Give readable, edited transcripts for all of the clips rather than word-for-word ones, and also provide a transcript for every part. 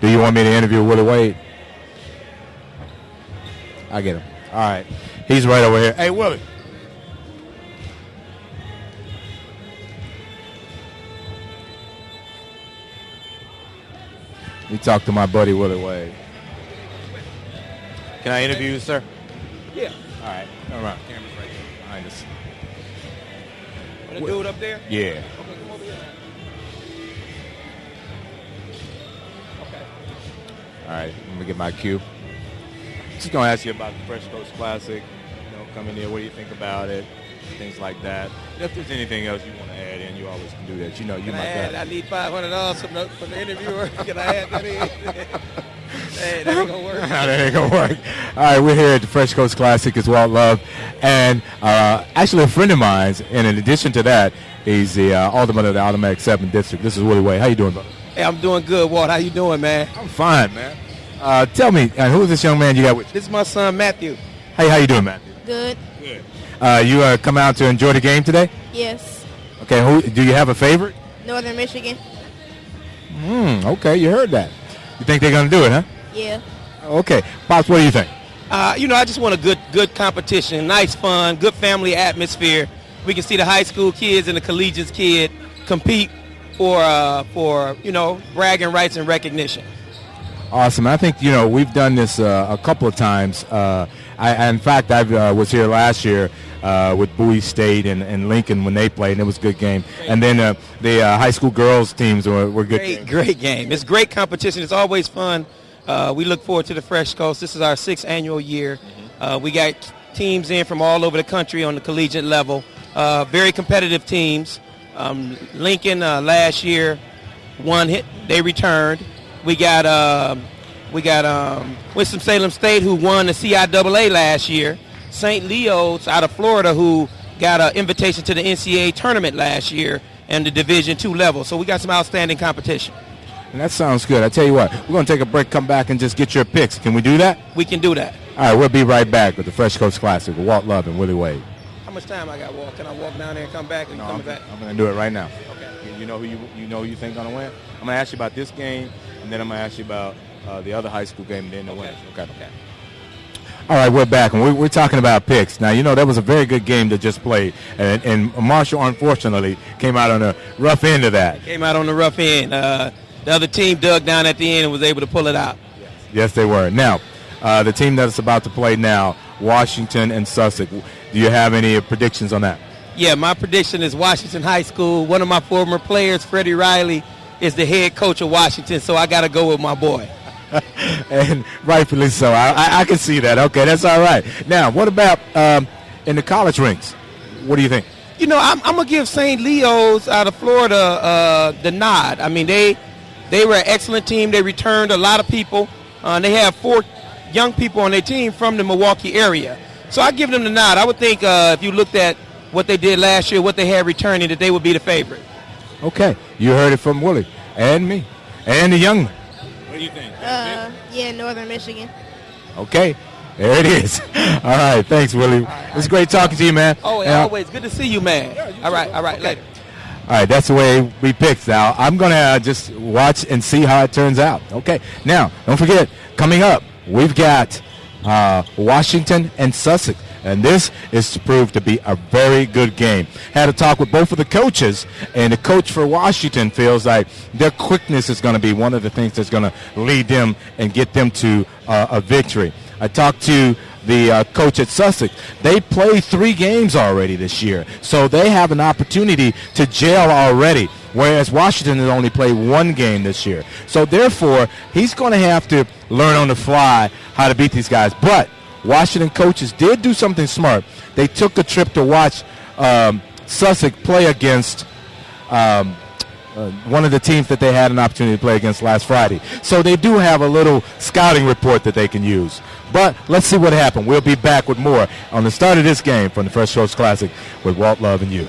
Do you want me to interview Willie Wade? I get him. All right. He's right over here. Hey, Willie. Let me talk to my buddy Willie Wade. Can I interview you, sir? Yeah. All right. All right. Camera's right there behind us. Want to do it up there? Yeah. Okay, come over here. Okay. All right. Let me get my cue. Just going to ask you about the Fresh Coast Classic. Coming here, what do you think about it? Things like that. If there's anything else you want to add in, you always can do that. You know, you might add, I need $500 from the interviewer. Can I add that in? Hey, that ain't going to work. That ain't going to work. All right, we're here at the Fresh Coast Classic. It's Walt Love. And actually a friend of mine's, and in addition to that, he's the alderman of the Automatic 7 District. This is Willie Wade. How you doing, brother? Hey, I'm doing good, Walt. How you doing, man? I'm fine, man. Tell me, who is this young man you got with you? This is my son, Matthew. Hey, how you doing, Matthew? Good. Good. You come out to enjoy the game today? Yes. Okay, do you have a favorite? Northern Michigan. Okay, you heard that. You think they're going to do it, huh? Yeah. Okay. Pops, what do you think? I just want a good competition, nice fun, good family atmosphere. We can see the high school kids and the collegiate kid compete for bragging rights and recognition. Awesome. I think, we've done this a couple of times. In fact, I was here last year with Bowie State and Lincoln when they played, and it was a good game. And then the high school girls teams were good. Great game. It's great competition. It's always fun. We look forward to the Fresh Coast. This is our 6th annual year. We got teams in from all over the country on the collegiate level. Very competitive teams. Lincoln last year won. They returned. We got Winston-Salem State, who won the CIAA last year. St. Leo's out of Florida, who got an invitation to the NCAA tournament last year and the Division II level. So we got some outstanding competition. And that sounds good. I tell you what, we're going to take a break, come back, and just get your picks. Can we do that? We can do that. All right, we'll be right back with the Fresh Coast Classic with Walt Love and Willie Wade. How much time I got, Walt? Can I walk down there and come back? I'm going to do it right now. Okay. You know who you think going to win? I'm going to ask you about this game, and then I'm going to ask you about the other high school game, and then the winners. Okay. All right, we're back, and we're talking about picks. Now, that was a very good game that just played, and Marshall, unfortunately, came out on the rough end of that. Came out on the rough end. The other team dug down at the end and was able to pull it out. Yes, they were. Now, the team that's about to play now, Washington and Sussex. Do you have any predictions on that? Yeah, my prediction is Washington High School. One of my former players, Freddie Riley, is the head coach of Washington, so I got to go with my boy. And rightfully so. I can see that. Okay, that's all right. Now, what about in the college ranks? What do you think? I'm going to give St. Leo's out of Florida the nod. I mean, they were an excellent team. They returned a lot of people. They have 4 young people on their team from the Milwaukee area. So I give them the nod. I would think if you looked at what they did last year, what they had returning, that they would be the favorite. Okay. You heard it from Willie and me and the young man. What do you think? Yeah, Northern Michigan. Okay. There it is. All right. Thanks, Willie. It's great talking to you, man. Oh, always. Good to see you, man. All right. Okay. Later. All right, that's the way we picked. Now, I'm going to just watch and see how it turns out. Okay. Now, don't forget, coming up, we've got Washington and Sussex. And this is to prove to be a very good game. Had a talk with both of the coaches, and the coach for Washington feels like their quickness is going to be one of the things that's going to lead them and get them to a victory. I talked to the coach at Sussex. They played 3 games already this year, so they have an opportunity to gel already, whereas Washington has only played 1 game this year. So therefore, he's going to have to learn on the fly how to beat these guys. But Washington coaches did do something smart. They took a trip to watch Sussex play against one of the teams that they had an opportunity to play against last Friday. So they do have a little scouting report that they can use. But let's see what happened. We'll be back with more on the start of this game from the Fresh Coast Classic with Walt Love and you.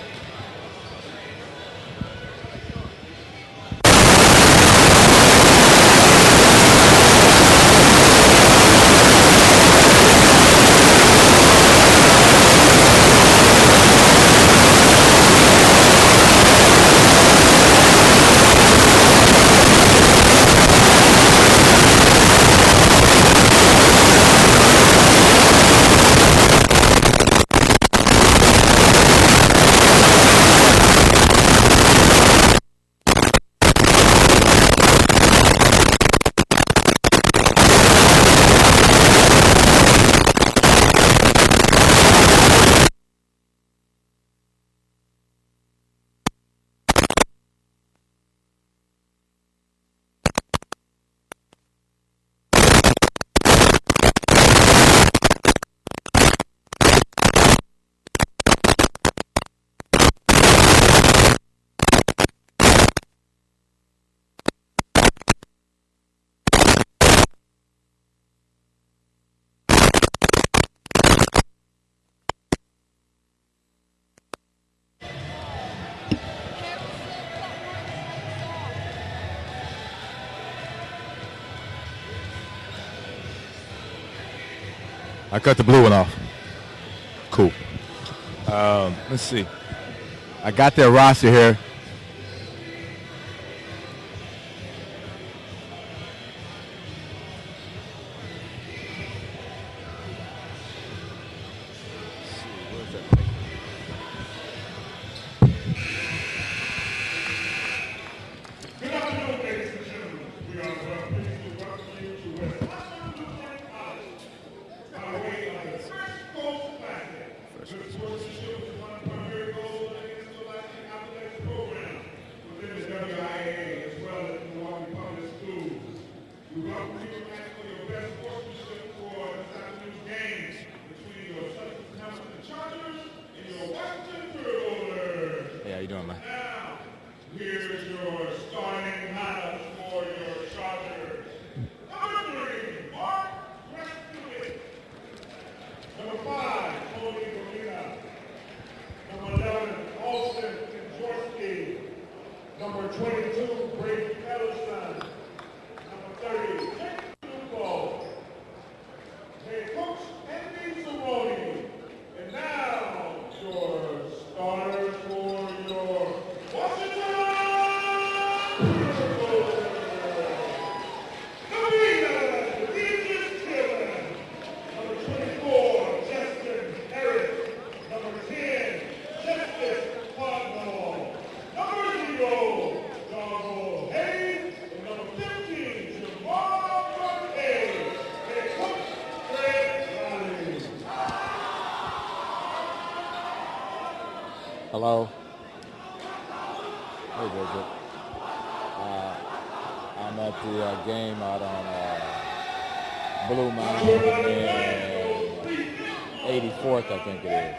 I cut the blue one off. Cool. Let's see. I got their roster here. Hey, how you doing, man? Here's your starting lineup for your Chargers. Number 3, Mark Westwood. Number 5, Tony Molina. Number 11, Austin Jaworski. Number 22, Brady Ellison. Number 30, Jake Lupo. Head coach, Andy Cerrone. And now, your starters for your Washington. Hello. Hey, Bridget. I'm at the game out on Blue Mountain and 84th, I think it is.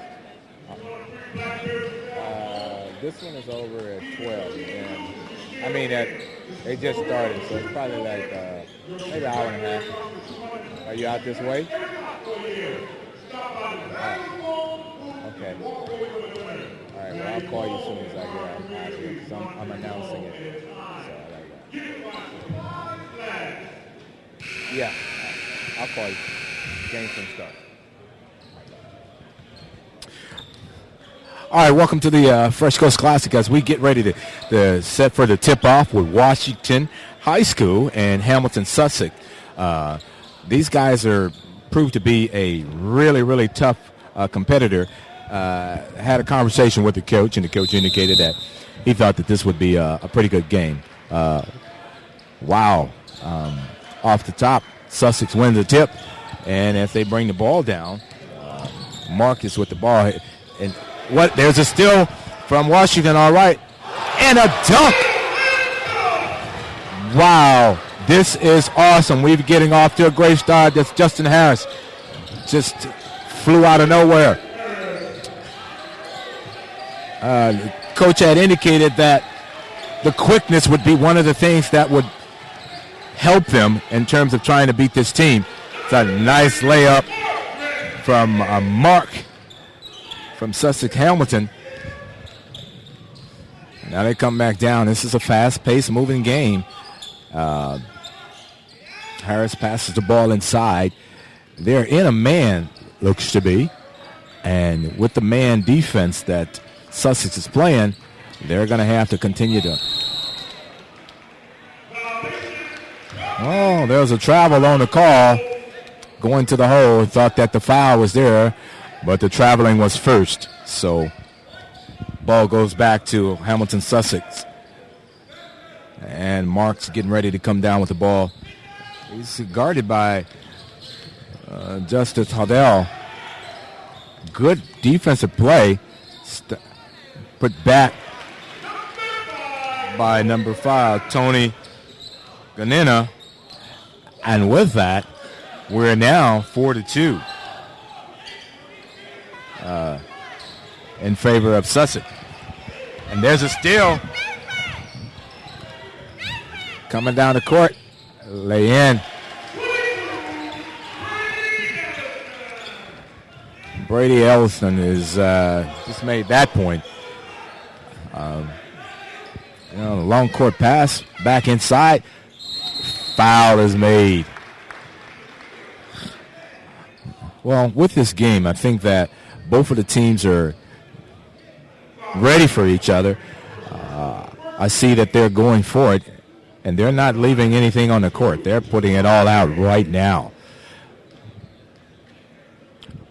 This one is over at 12. And I mean, they just started, so it's probably like maybe an hour and a half. Are you out this way? Okay. All right, well, I'll call you as soon as I get out here, because I'm announcing it. So yeah, I'll call you. Game's gonna start. All right, welcome to the Fresh Coast Classic as we get ready to set for the tip-off with Washington High School and Hamilton Sussex. These guys are proved to be a really, really tough competitor. Had a conversation with the coach, and the coach indicated that he thought that this would be a pretty good game. Wow. Off the top, Sussex wins the tip, and as they bring the ball down, Marcus with the ball. And there's a steal from Washington, all right, and a dunk. Wow, this is awesome. We're getting off to a great start. That's Justin Harris. Just flew out of nowhere. Coach had indicated that the quickness would be one of the things that would help them in terms of trying to beat this team. It's a nice layup from Mark from Sussex Hamilton. Now they come back down. This is a fast-paced, moving game. Harris passes the ball inside. They're in a man, looks to be. And with the man defense that Sussex is playing, they're going to have to continue to. Oh, there's a travel on the call. Going to the hole, thought that the foul was there, but the traveling was first. So ball goes back to Hamilton Sussex. And Mark's getting ready to come down with the ball. He's guarded by Justice Hodell. Good defensive play. Put back by number 5, Tony Ganina. And with that, we're now 4-2 in favor of Sussex. And there's a steal. Coming down the court. Lay in. Brady Ellison is just made that point. Long court pass back inside. Foul is made. Well, with this game, I think that both of the teams are ready for each other. I see that they're going for it, and they're not leaving anything on the court. They're putting it all out right now.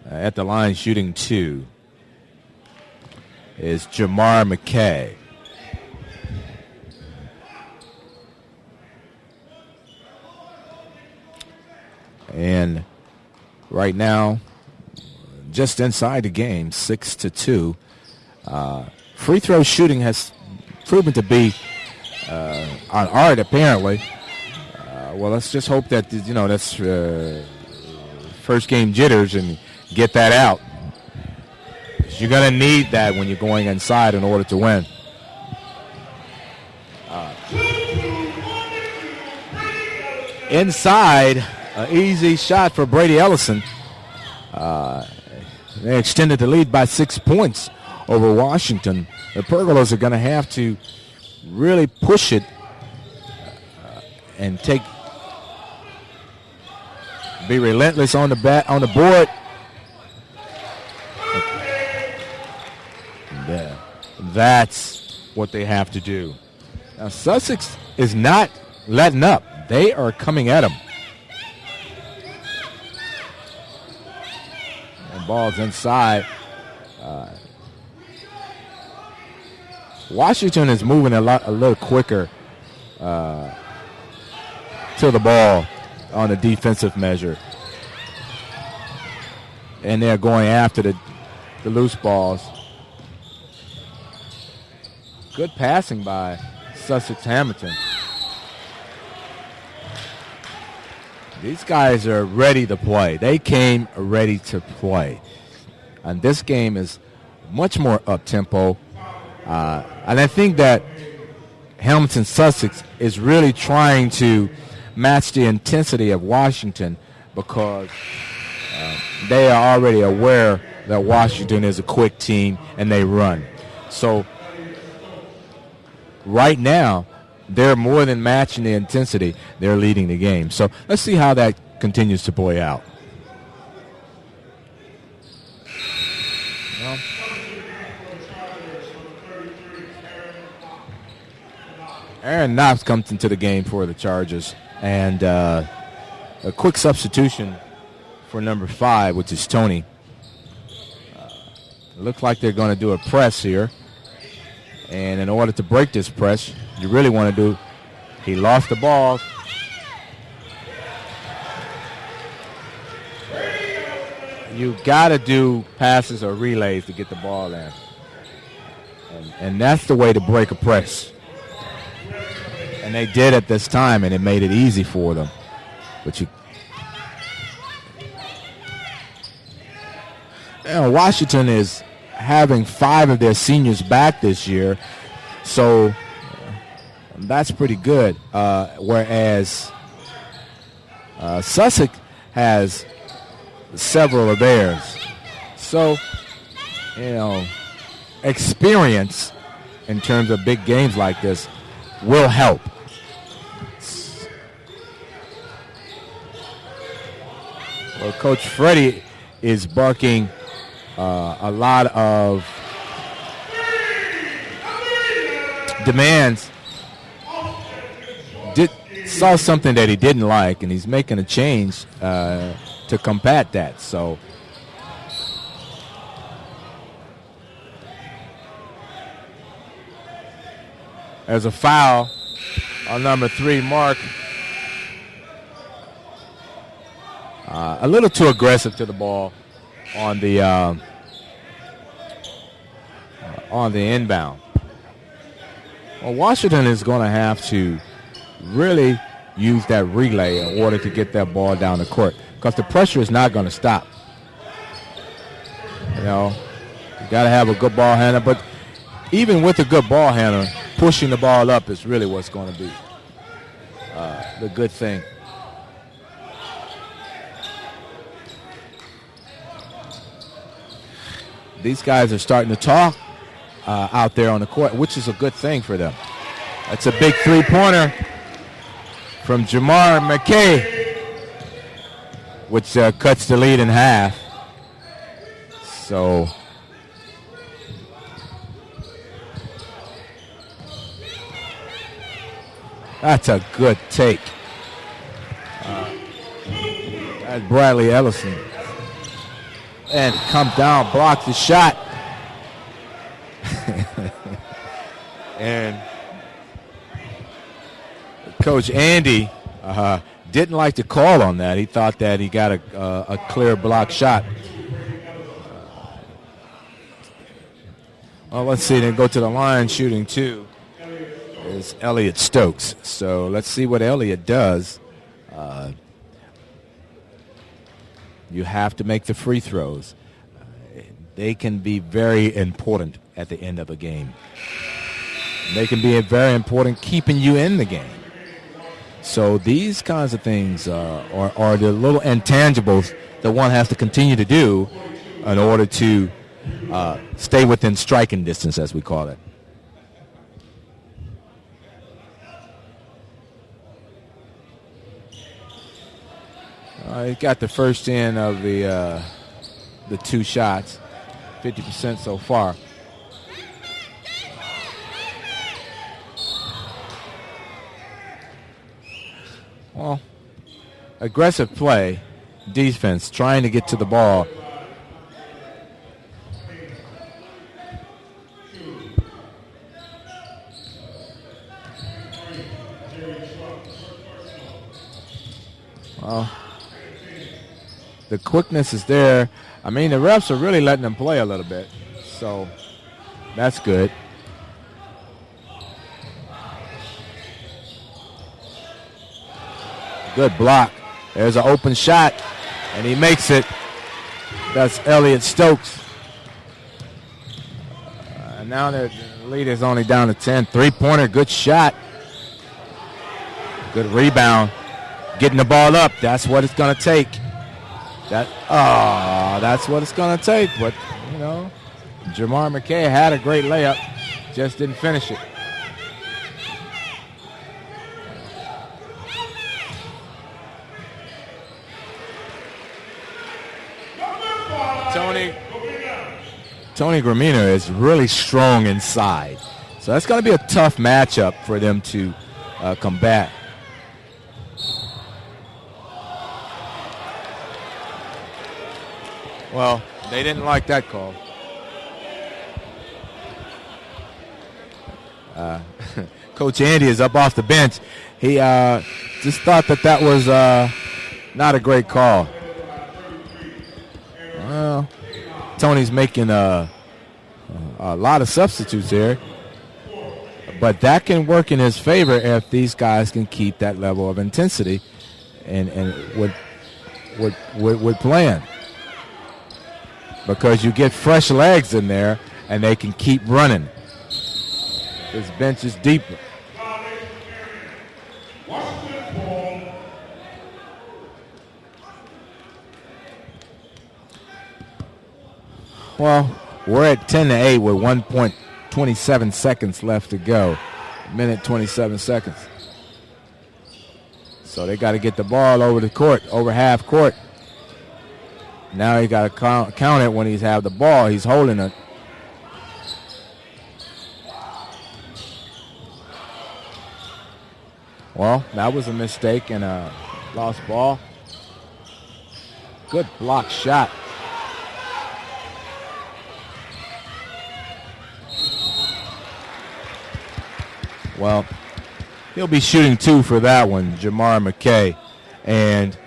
At the line shooting 2 is Jamar McKay. And right now, just inside the game, 6-2. Free throw shooting has proven to be on art, apparently. Well, let's just hope that, that's first game jitters and get that out. You're going to need that when you're going inside in order to win. Inside, an easy shot for Brady Ellison. They extended the lead by 6 points over Washington. The Pergolas are going to have to really push it and be relentless on the board. That's what they have to do. Now, Sussex is not letting up. They are coming at them. And ball's inside. Washington is moving a little quicker to the ball on the defensive measure. And they're going after the loose balls. Good passing by Sussex Hamilton. These guys are ready to play. They came ready to play. And this game is much more up-tempo. And I think that Hamilton Sussex is really trying to match the intensity of Washington because they are already aware that Washington is a quick team and they run. So right now, they're more than matching the intensity. They're leading the game. So let's see how that continues to play out. Well, Aaron Knox comes into the game for the Chargers. And a quick substitution for number 5, which is Tony. It looks like they're going to do a press here. And in order to break this press, you really want to do, he lost the ball. You got to do passes or relays to get the ball in. And that's the way to break a press. And they did at this time, and it made it easy for them. But Washington is having 5 of their seniors back this year, so that's pretty good. Whereas Sussex has several of theirs. So, experience in terms of big games like this will help. Well, Coach Freddie is barking a lot of demands. Saw something that he didn't like, and he's making a change to combat that. So there's a foul on number 3, Mark. A little too aggressive to the ball on the inbound. Well, Washington is going to have to really use that relay in order to get that ball down the court because the pressure is not going to stop. You got to have a good ball handler, but even with a good ball handler, pushing the ball up is really what's going to be the good thing. These guys are starting to talk out there on the court, which is a good thing for them. That's a big three-pointer from Jamar McKay. which cuts the lead in half. So that's a good take. That's Bradley Ellison. And comes down, blocks the shot. And Coach Andy didn't like to call on that. He thought that he got a clear block shot. Well, let's see. Then go to the line shooting 2 is Elliott Stokes. So let's see what Elliott does. You have to make the free throws. They can be very important at the end of a game. They can be very important keeping you in the game. So these kinds of things are the little intangibles that one has to continue to do in order to stay within striking distance, as we call it. He got the first in of the 2 shots, 50% so far. Well, aggressive play, defense, trying to get to the ball. Well, the quickness is there. I mean, the refs are really letting them play a little bit, so that's good. Good block. There's an open shot, and he makes it. That's Elliott Stokes. And now the lead is only down to 10. Three-pointer, good shot. Good rebound. Getting the ball up, that's what it's going to take. That's what it's going to take. But, you know, Jamar McKay had a great layup, just didn't finish it. Tony Gramina is really strong inside. So that's going to be a tough matchup for them to combat. Well, they didn't like that call. Coach Andy is up off the bench. He just thought that was not a great call. Well, Tony's making a lot of substitutes here, but that can work in his favor if these guys can keep that level of intensity and with playing, because you get fresh legs in there and they can keep running. This bench is deeper. Well, we're at 10-8 with 1.27 seconds left to go. Minute 27 seconds. So they got to get the ball over the court, over half court. Now he got to count it when he's have the ball. He's holding it. Well, that was a mistake and a lost ball. Good block shot. Well, he'll be shooting 2 for that one, Jamar McKay. And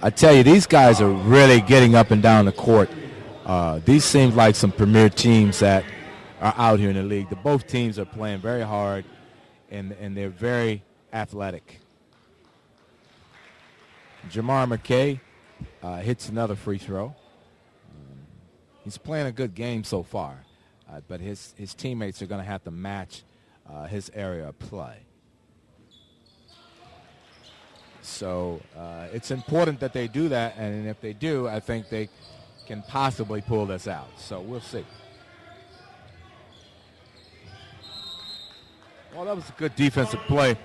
I tell you, these guys are really getting up and down the court. These seem like some premier teams that are out here in the league. Both teams are playing very hard, and they're very athletic. Jamar McKay hits another free throw. He's playing a good game so far, but his teammates are going to have to match his area of play. So it's important that they do that, and if they do, I think they can possibly pull this out. So we'll see. Well, that was a good defensive play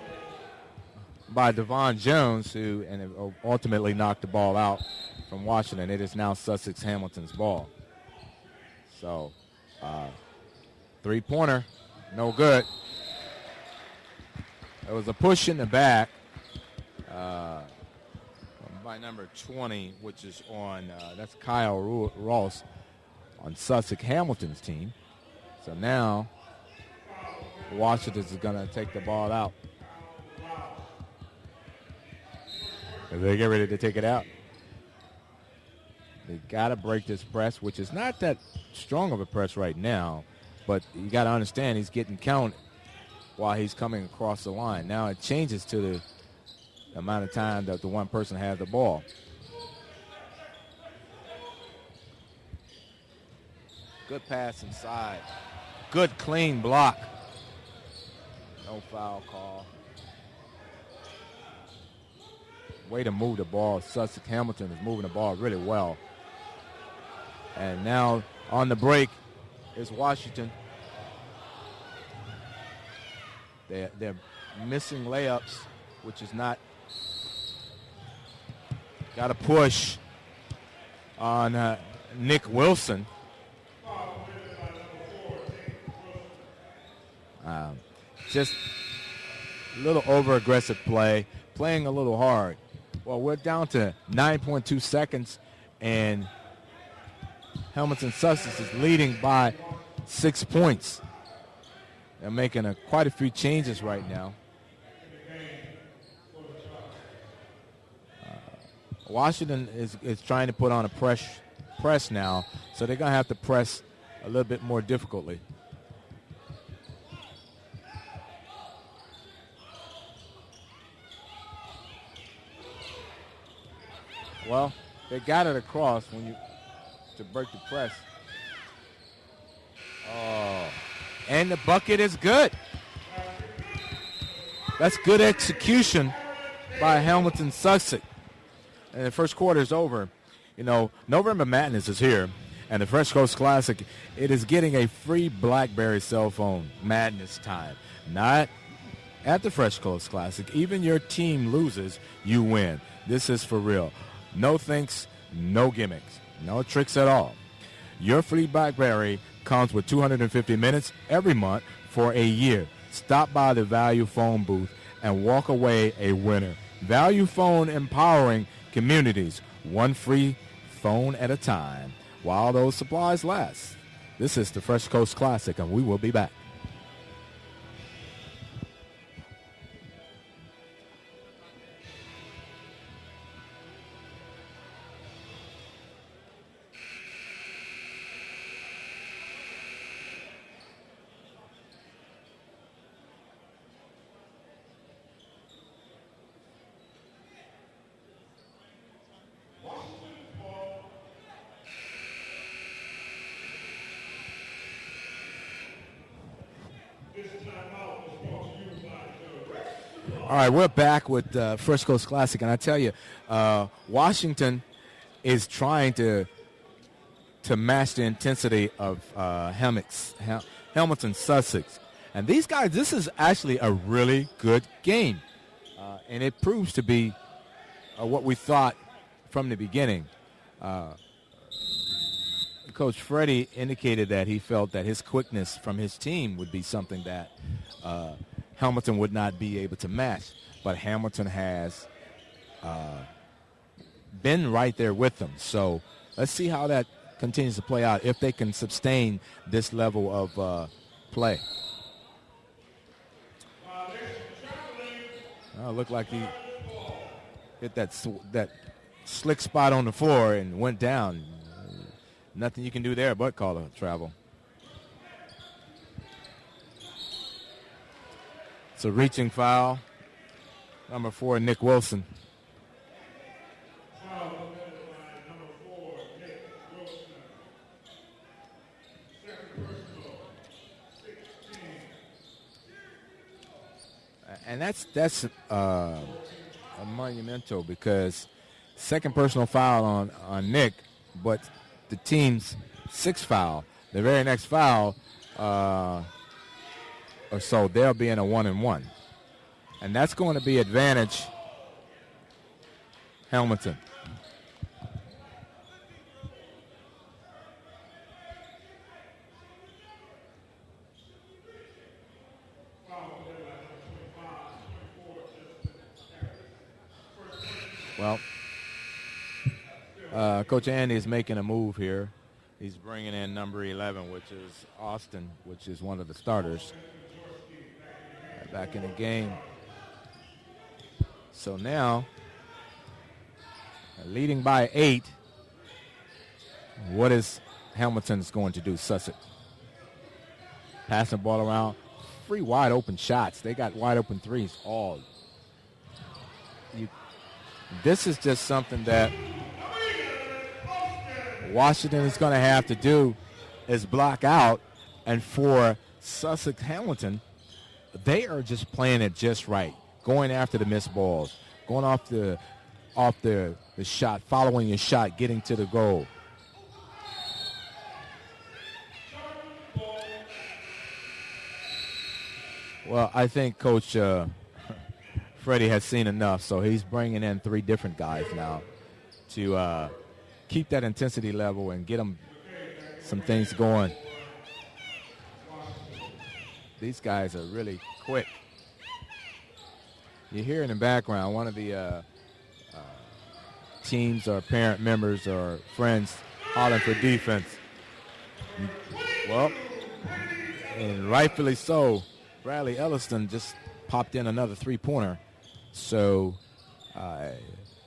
by Devon Jones, who and ultimately knocked the ball out from Washington. It is now Sussex Hamilton's ball. So, three-pointer, no good. There was a push in the back by number 20, which is on, that's Kyle Ross on Sussex Hamilton's team. So now Washington is going to take the ball out. As they get ready to take it out. They got to break this press, which is not that strong of a press right now, but you got to understand he's getting counted while he's coming across the line. Now it changes to the amount of time that the one person has the ball. Good pass inside. Good clean block. No foul call. Way to move the ball. Sussex Hamilton is moving the ball really well. And now on the break is Washington. They're missing layups, which is not. Got a push on Nick Wilson. Just a little over-aggressive play, playing a little hard. Well, we're down to 9.2 seconds, and Hamilton Sussex is leading by 6 points. They're making quite a few changes right now. Washington is trying to put on a press now, so they're going to have to press a little bit more difficultly. Well, they got it across to break the press. Oh, and the bucket is good. That's good execution by Hamilton Sussex. And the first quarter is over. You know, November Madness is here, and the Fresh Coast Classic, it is getting a free BlackBerry cell phone Madness time. Not at the Fresh Coast Classic. Even your team loses, you win. This is for real. No thanks, no gimmicks, no tricks at all. Your free BlackBerry comes with 250 minutes every month for a year. Stop by the Value Phone booth and walk away a winner. Value Phone, empowering communities, one free phone at a time while those supplies last. This is the Fresh Coast Classic, and we will be back. All right, we're back with Fresh Coast Classic, and I tell you, Washington is trying to match the intensity of Hamilton Sussex. And these guys, this is actually a really good game, and it proves to be what we thought from the beginning. Coach Freddie indicated that he felt that his quickness from his team would be something that Hamilton would not be able to match, but Hamilton has been right there with them. So let's see how that continues to play out, if they can sustain this level of play. Looked like he hit that slick spot on the floor and went down. Nothing you can do there but call a travel. It's a reaching foul. Number 4, Nick Wilson. And that's a monumental, because second personal foul on Nick, but the team's 6th foul. The very next foul, or so, they'll be in a 1-and-1. And that's going to be advantage Hamilton. Well, Coach Andy is making a move here. He's bringing in number 11, which is Austin, which is one of the starters back in the game. So now, leading by 8, what is Hamilton's going to do? Sussex. Passing the ball around. Free wide open shots. They got wide open threes all. This is just something that Washington is going to have to do is block out. And for Sussex Hamilton, they are just playing it just right, going after the missed balls, going off the shot, following your shot, getting to the goal. Well, I think Coach Freddie has seen enough, so he's bringing in 3 different guys now to keep that intensity level and get them some things going. These guys are really quick. You hear in the background one of the teams or parent members or friends hollering for defense. Well, and rightfully so, Bradley Elliston just popped in another 3-pointer. So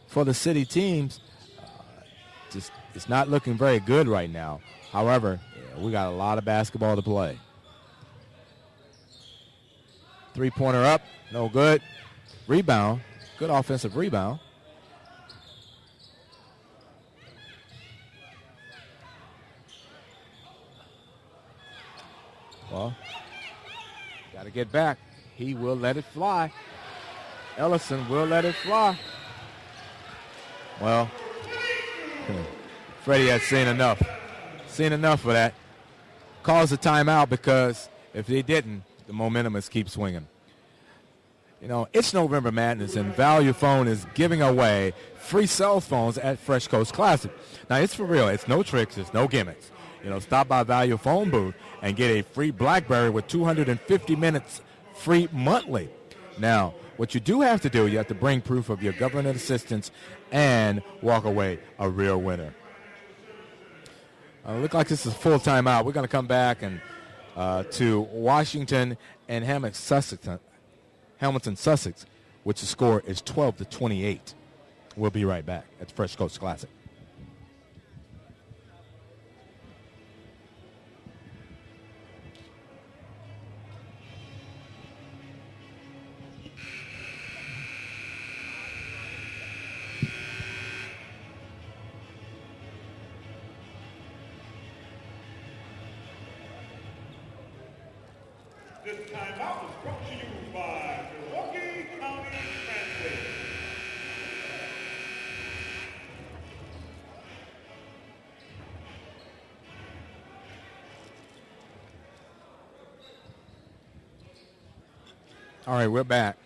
for the city teams, just it's not looking very good right now. However, we got a lot of basketball to play. 3-pointer up, no good. Rebound, good offensive rebound. Well, got to get back. He will let it fly. Ellison will let it fly. Well, Freddie has seen enough. Seen enough of that. Calls a timeout because if he didn't, the momentum must keep swinging. You know, it's November Madness, and Value Phone is giving away free cell phones at Fresh Coast Classic. Now, it's for real. It's no tricks. It's no gimmicks. You know, stop by Value Phone booth and get a free BlackBerry with 250 minutes free monthly. Now, what you do have to do, you have to bring proof of your government assistance and walk away a real winner. Look like this is a full timeout. We're going to come back and to Washington and Hamilton, Sussex, which the score is 12-28. We'll be right back at the Fresh Coast Classic. This timeout is brought to you by Milwaukee County Transit. All right, we're back.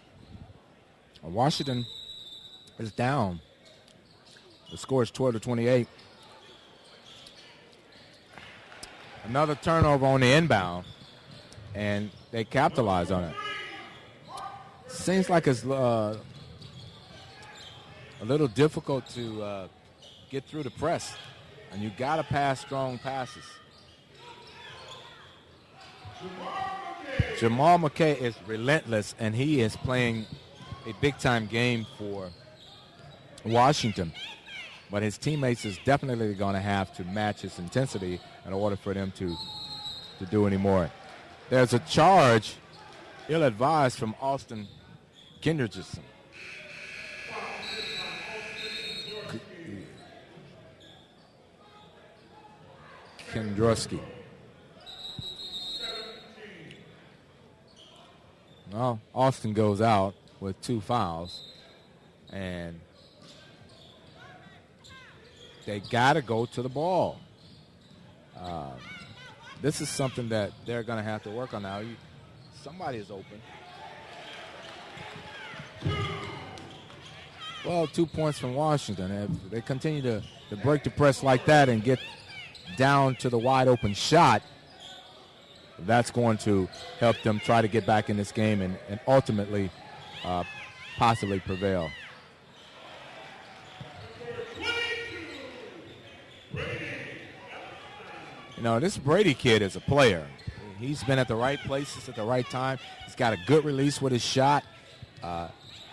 Washington is down. The score is 12-28. Another turnover on the inbound, and they capitalize on it. Seems like it's a little difficult to get through the press, and you got to pass strong passes. Jamal McKay is relentless, and he is playing a big-time game for Washington. But his teammates is definitely going to have to match his intensity in order for them to do any more. There's a charge, ill-advised, from Austin Kendrickson. Kendrusky. Well, Austin goes out with 2 fouls, and they got to go to the ball. This is something that they're going to have to work on now. Somebody is open. Well, 2 points from Washington. If they continue to break the press like that and get down to the wide open shot, that's going to help them try to get back in this game and ultimately possibly prevail. You know, this Brady kid is a player. He's been at the right places at the right time. He's got a good release with his shot.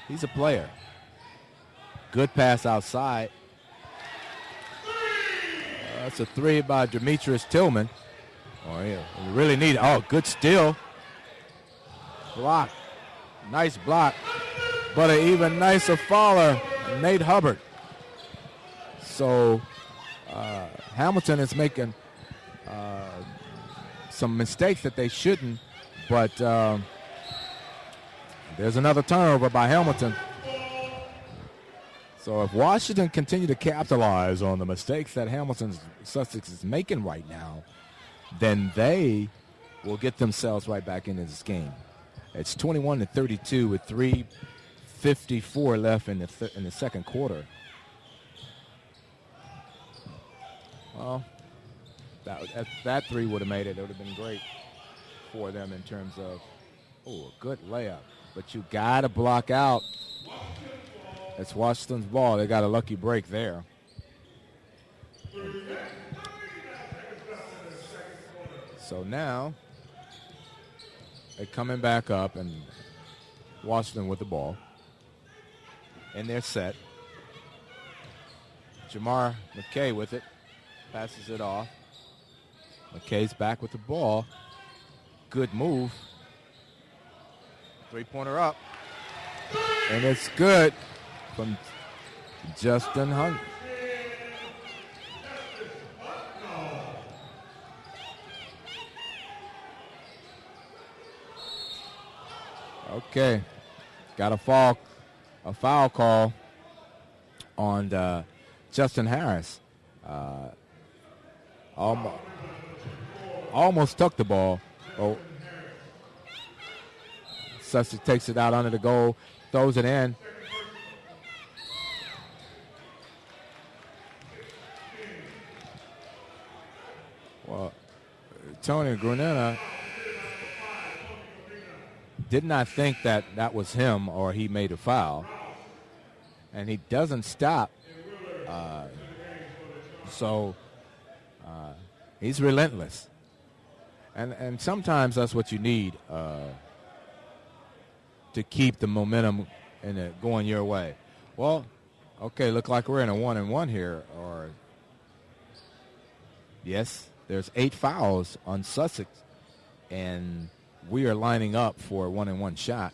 He's a player. Good pass outside. That's a three by Demetrius Tillman. Oh, yeah. We really need it. Oh, good steal. Block. Nice block. But an even nicer faller, Nate Hubbard. So Hamilton is making some mistakes that they shouldn't, but there's another turnover by Hamilton. So if Washington continue to capitalize on the mistakes that Sussex is making right now, then they will get themselves right back into this game. It's 21-32 with 3:54 left in the second quarter. Well, that three would have made it. It would have been great for them in terms of, a good layup. But you got to block out. It's Washington's ball. They got a lucky break there. So now they're coming back up, and Washington with the ball. And they're set. Jamar McKay with it. Passes it off. McKay's back with the ball. Good move. Three-pointer up. And it's good from Justin Hunt. Okay. Got a foul call on Justin Harris. Almost took the ball. Oh, Sussex takes it out under the goal, throws it in. Well, Tony Grunena did not think that was him or he made a foul. And he doesn't stop. So he's relentless. And sometimes that's what you need to keep the momentum going your way. Well, okay, look like we're in a 1-and-1 here. Or yes, there's 8 fouls on Sussex, and we are lining up for a 1-and-1 shot.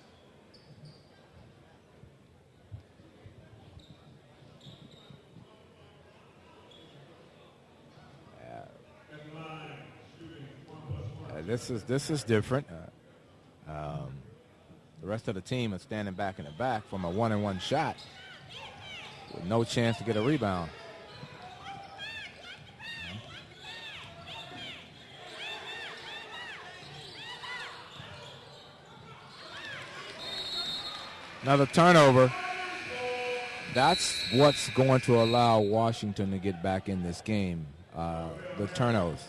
This is different. The rest of the team is standing back in the back from a 1-and-1 shot with no chance to get a rebound. Another turnover. That's what's going to allow Washington to get back in this game, the turnovers.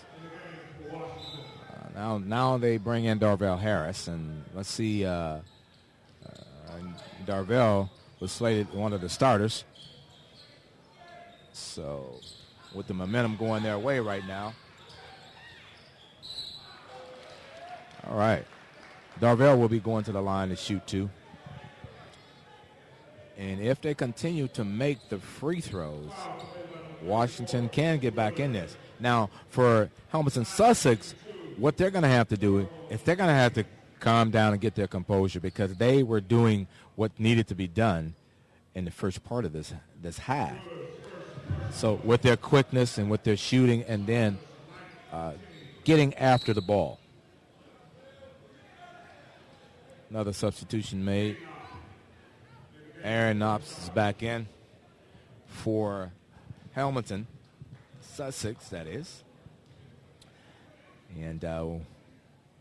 Now they bring in Darvell Harris, and let's see, Darvell was slated one of the starters. So with the momentum going their way right now. All right. Darvell will be going to the line to shoot 2. And if they continue to make the free throws, Washington can get back in this. Now, for Hamilton Sussex, what they're going to have to do is they're going to have to calm down and get their composure, because they were doing what needed to be done in the first part of this half. So with their quickness and with their shooting, and then getting after the ball. Another substitution made. Aaron Knox is back in for Hamilton, Sussex, that is. And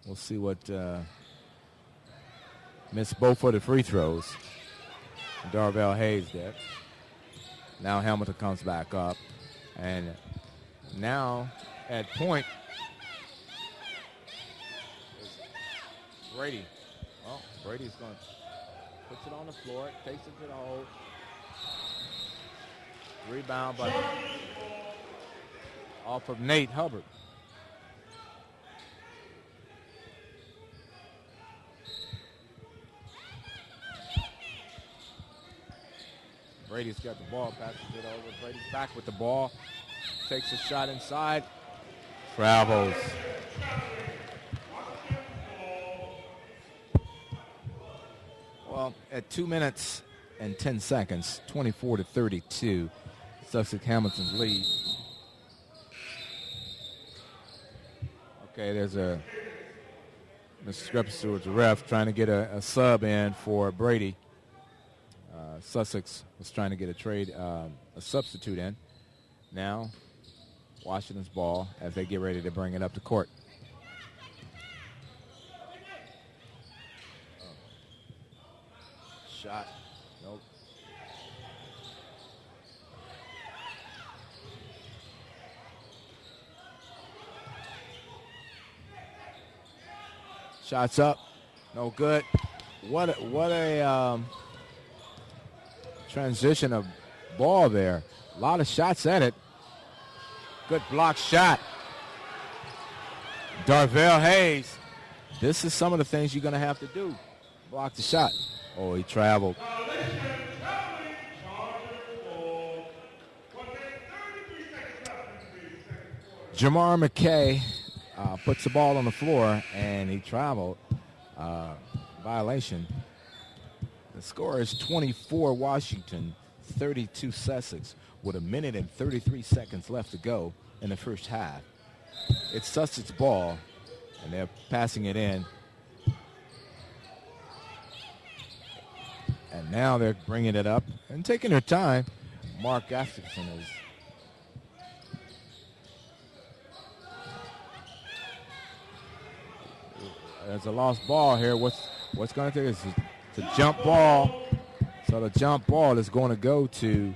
we'll see what missed both of the free throws. Darvell Hayes did. Now Hamilton comes back up. And now at point, Brady. Well, Brady's going to put it on the floor, takes it to the hole. Rebound by off of Nate Hubbard. Brady's got the ball, passes it over. Brady's back with the ball. Takes a shot inside. Travels. Well, at 2 minutes and 10 seconds, 24-32, Sussex Hamilton's lead. Okay, there's a discrepancy with the ref trying to get a sub in for Brady. Sussex was trying to get a substitute in. Now, Washington's ball as they get ready to bring it up to court. Shot. Nope. Shots up. No good. What a transition of ball there. A lot of shots at it. Good block shot. Darvell Hayes. This is some of the things you're going to have to do. Block the shot. Oh, he traveled. Jamar McKay puts the ball on the floor, and he traveled. Violation. The score is 24 Washington, 32 Sussex, with 1 minute and 33 seconds left to go in the first half. It's Sussex ball, and they're passing it in. And now they're bringing it up and taking their time. Mark Gustafson is there's a lost ball here. What's going to take is the jump ball. So the jump ball is going to go to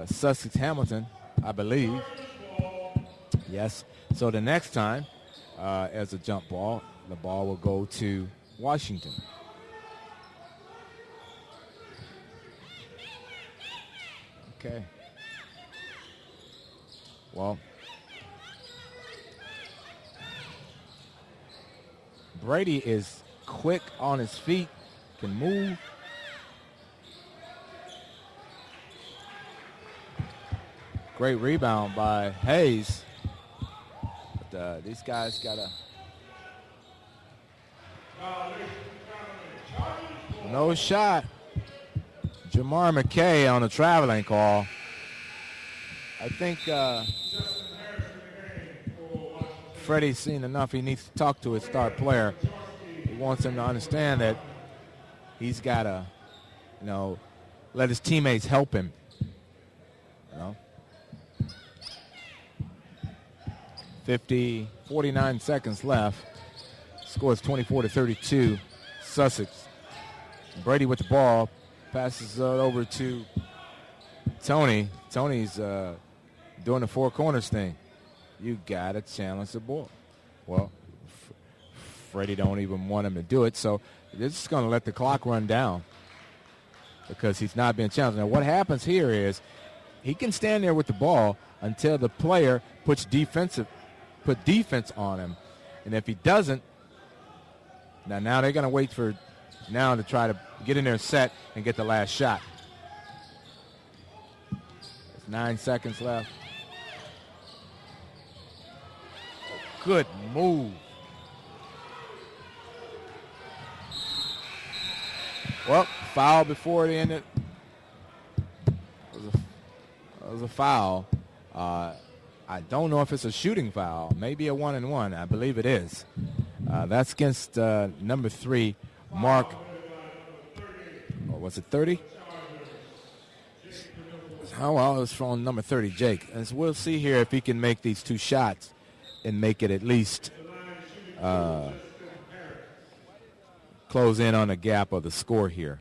Sussex Hamilton, I believe. Yes. So the next time as a jump ball, the ball will go to Washington. Okay. Well, Brady is quick on his feet, can move. Great rebound by Hayes. But these guys got no shot. Jamar McKay on a traveling call. I think Freddie's seen enough. He needs to talk to his star player. He wants him to understand that he's got to, let his teammates help him. 49 seconds left. Score is 24-32. Sussex. Brady with the ball. Passes it over to Tony. Tony's doing the four corners thing. You got to challenge the ball. Well, Freddie don't even want him to do it, so they're just going to let the clock run down because he's not being challenged. Now, what happens here is he can stand there with the ball until the player put defense on him, and if he doesn't, now they're going to wait for now to try to get in there set and get the last shot. There's 9 seconds left. Good move. Well, foul before it ended. It was a foul. I don't know if it's a shooting foul. Maybe a 1-and-1. I believe it is. That's against number 3, Mark. Or was it 30? Oh, well, it was from number 30, Jake. And so we'll see here if he can make these 2 shots and make it at least close in on the gap of the score here.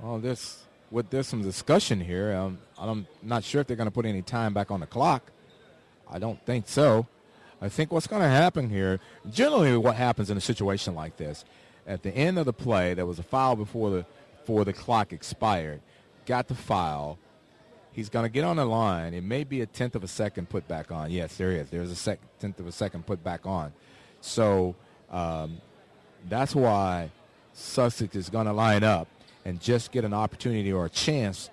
Well, there's some discussion here. I'm not sure if they're going to put any time back on the clock. I don't think so. I think what's going to happen here, generally what happens in a situation like this, at the end of the play, there was a foul before the clock expired, got the foul. He's going to get on the line. It may be a tenth of a second put back on. Yes, there is. There's a tenth of a second put back on. So that's why Sussex is going to line up and just get an opportunity or a chance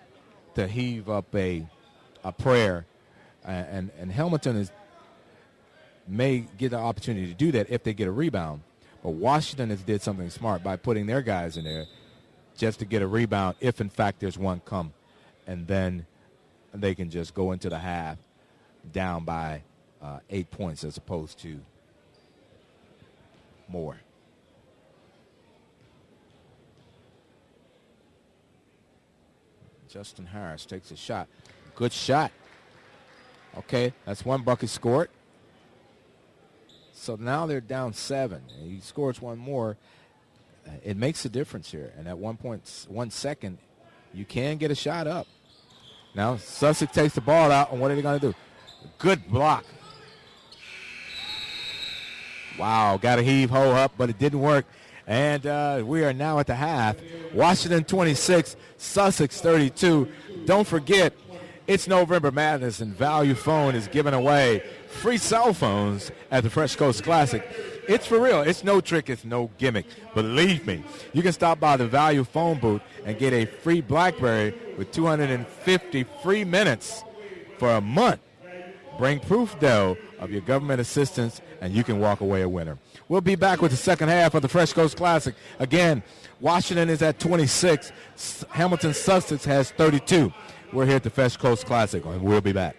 to heave up a prayer. And Hamilton may get the opportunity to do that if they get a rebound. But Washington has did something smart by putting their guys in there just to get a rebound if, in fact, there's one come. And then they can just go into the half down by 8 points as opposed to more. Justin Harris takes a shot. Good shot. Okay, that's one bucket scored. So now they're down 7. And he scores one more. It makes a difference here. And at 1 second, you can get a shot up. Now Sussex takes the ball out, and what are they going to do? Good block. Wow, got a heave-ho up, but it didn't work. And we are now at the half. Washington 26, Sussex 32. Don't forget, it's November Madness, and Value Phone is giving away free cell phones at the Fresh Coast Classic. It's for real. It's no trick. It's no gimmick. Believe me. You can stop by the Value Phone booth and get a free BlackBerry with 250 free minutes for a month. Bring proof, though, of your government assistance, and you can walk away a winner. We'll be back with the second half of the Fresh Coast Classic. Again, Washington is at 26. Hamilton Sussex has 32. We're here at the Fresh Coast Classic, and we'll be back.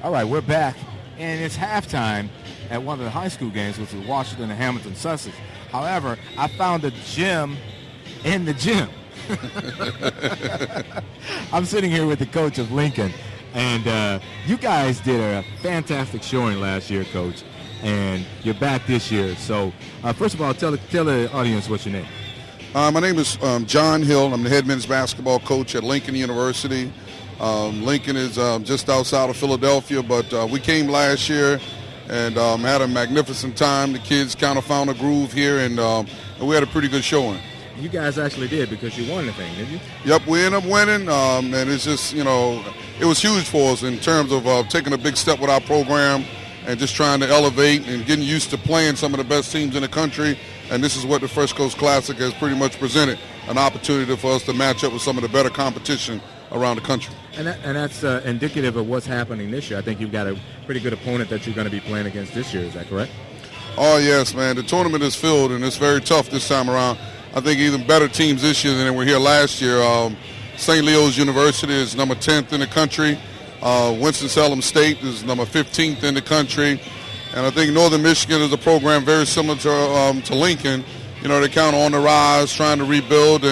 All right, we're back, and it's halftime at one of the high school games, which is Washington and Hamilton Sussex. However, I found a gym in the gym. I'm sitting here with the coach of Lincoln, and you guys did a fantastic showing last year, Coach, and you're back this year. So, first of all, tell the audience what's your name. My name is John Hill. I'm the head men's basketball coach at Lincoln University. Lincoln is just outside of Philadelphia, but we came last year and had a magnificent time. The kids kind of found a groove here, and we had a pretty good showing. You guys actually did, because you won the thing, didn't you? Yep, we ended up winning, and it's just, it was huge for us in terms of taking a big step with our program and just trying to elevate and getting used to playing some of the best teams in the country. And this is what the First Coast Classic has pretty much presented, an opportunity for us to match up with some of the better competition around the country. And that's indicative of what's happening this year. I think you've got a pretty good opponent that you're going to be playing against this year. Is that correct? Oh, yes, man. The tournament is filled, and it's very tough this time around. I think even better teams this year than were here last year. St. Leo's University is number 10th in the country. Winston-Salem State is number 15th in the country. And I think Northern Michigan is a program very similar to Lincoln. They're kind of on the rise, trying to rebuild.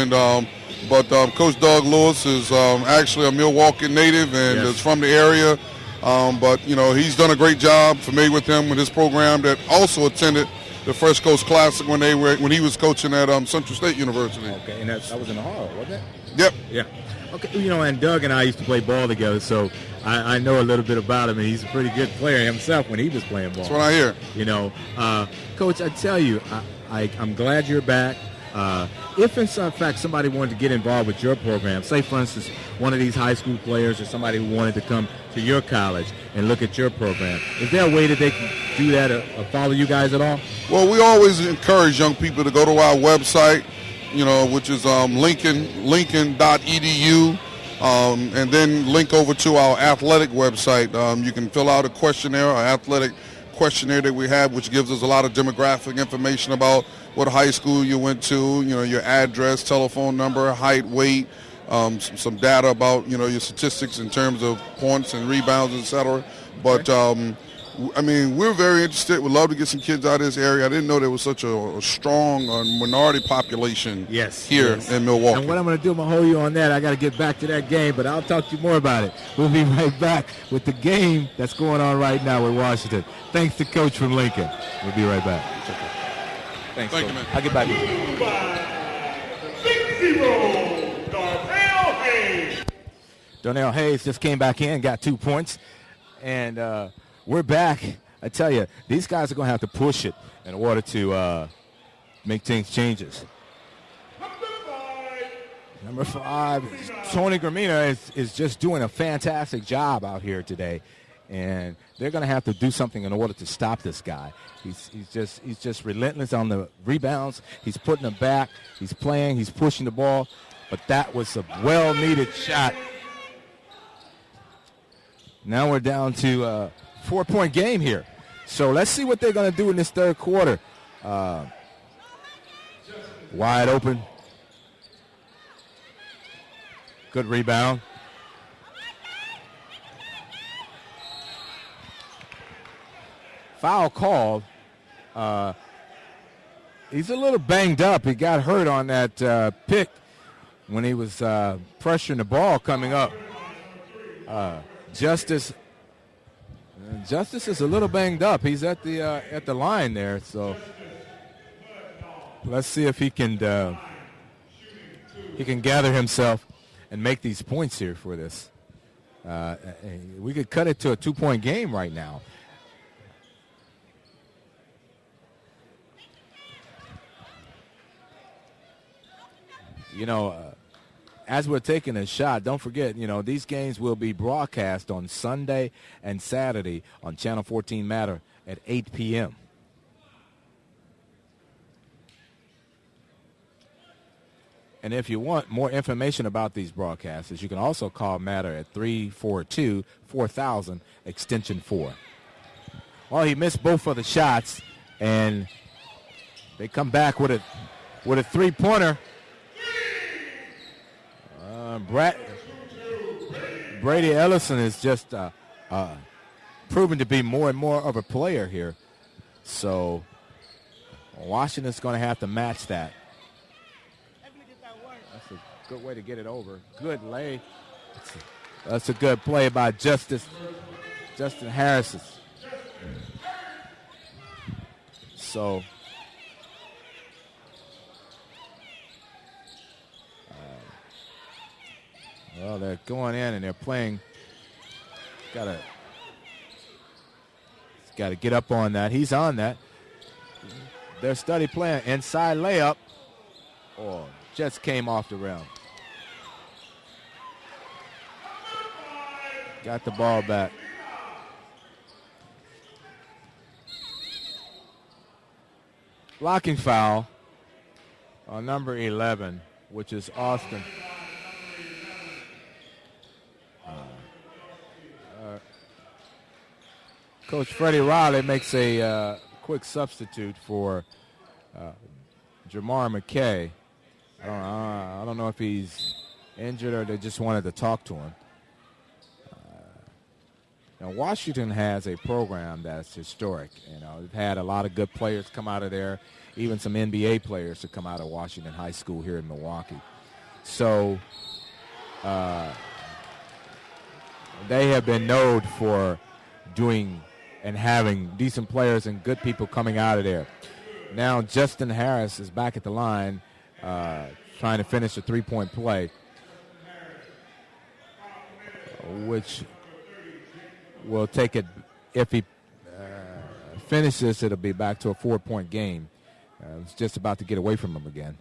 But Coach Doug Lewis is actually a Milwaukee native and is from the area. But he's done a great job. Familiar with him with his program that also attended the First Coast Classic when he was coaching at Central State University. Okay, and that was in Ohio, wasn't it? Yep. Yeah. Okay, and Doug and I used to play ball together, so I know a little bit about him, and he's a pretty good player himself when he was playing ball. That's what I hear. Coach, I tell you, I'm glad you're back. If in some fact somebody wanted to get involved with your program, say for instance one of these high school players or somebody who wanted to come to your college and look at your program, is there a way that they can do that or follow you guys at all? Well, we always encourage young people to go to our website, which is lincoln.edu, and then link over to our athletic website. You can fill out a questionnaire, our athletic questionnaire that we have, which gives us a lot of demographic information about what high school you went to, your address, telephone number, height, weight, some data about, your statistics in terms of points and rebounds, etc. But, we're very interested. We'd love to get some kids out of this area. I didn't know there was such a strong minority population here in Milwaukee. And what I'm going to do, I'm going to hold you on that. I got to get back to that game, but I'll talk to you more about it. We'll be right back with the game that's going on right now with Washington. Thanks to Coach from Lincoln. We'll be right back. Thanks, Thank you, man. I'll get back with you. 6-0, Darnell Hayes. Darnell Hayes just came back in, got 2 points, and we're back. I tell you, these guys are going to have to push it in order to make things changes. Number 5, Tony Gramina is just doing a fantastic job out here today, and they're going to have to do something in order to stop this guy. He's just relentless on the rebounds. He's putting them back. He's playing. He's pushing the ball, but that was a well-needed shot. Now we're down to a 4-point game here. So let's see what they're going to do in this third quarter. Wide open. Good rebound. Foul called. He's a little banged up. He got hurt on that pick when he was pressuring the ball coming up. Justice is a little banged up. He's at the line there, so let's see if he can gather himself and make these points here for this. We could cut it to a 2-point game right now. As we're taking a shot, don't forget, these games will be broadcast on Sunday and Saturday on Channel 14 Matter at 8 p.m. And if you want more information about these broadcasts, you can also call Matter at 342-4000, extension 4. Well, he missed both of the shots, and they come back with a three-pointer. Brady Ellison is just proven to be more and more of a player here. So Washington's going to have to match that. That's a good way to get it over. Good lay. That's a good play by Justin Harris. So well, they're going in and they're playing. Got to get up on that. He's on that. Their study plan, inside layup. Oh, just came off the rim. Got the ball back. Blocking foul on number 11, which is Austin. Coach Freddie Riley makes a quick substitute for Jamar McKay. I don't know if he's injured or they just wanted to talk to him. Now Washington has a program that's historic. You know, they've had a lot of good players come out of there, even some NBA players to come out of Washington High School here in Milwaukee. So they have been known for doing and having decent players and good people coming out of there. Now Justin Harris is back at the line trying to finish a three-point play, which will take it, if he finishes, it'll be back to a 4-point game. It's just about to get away from him again.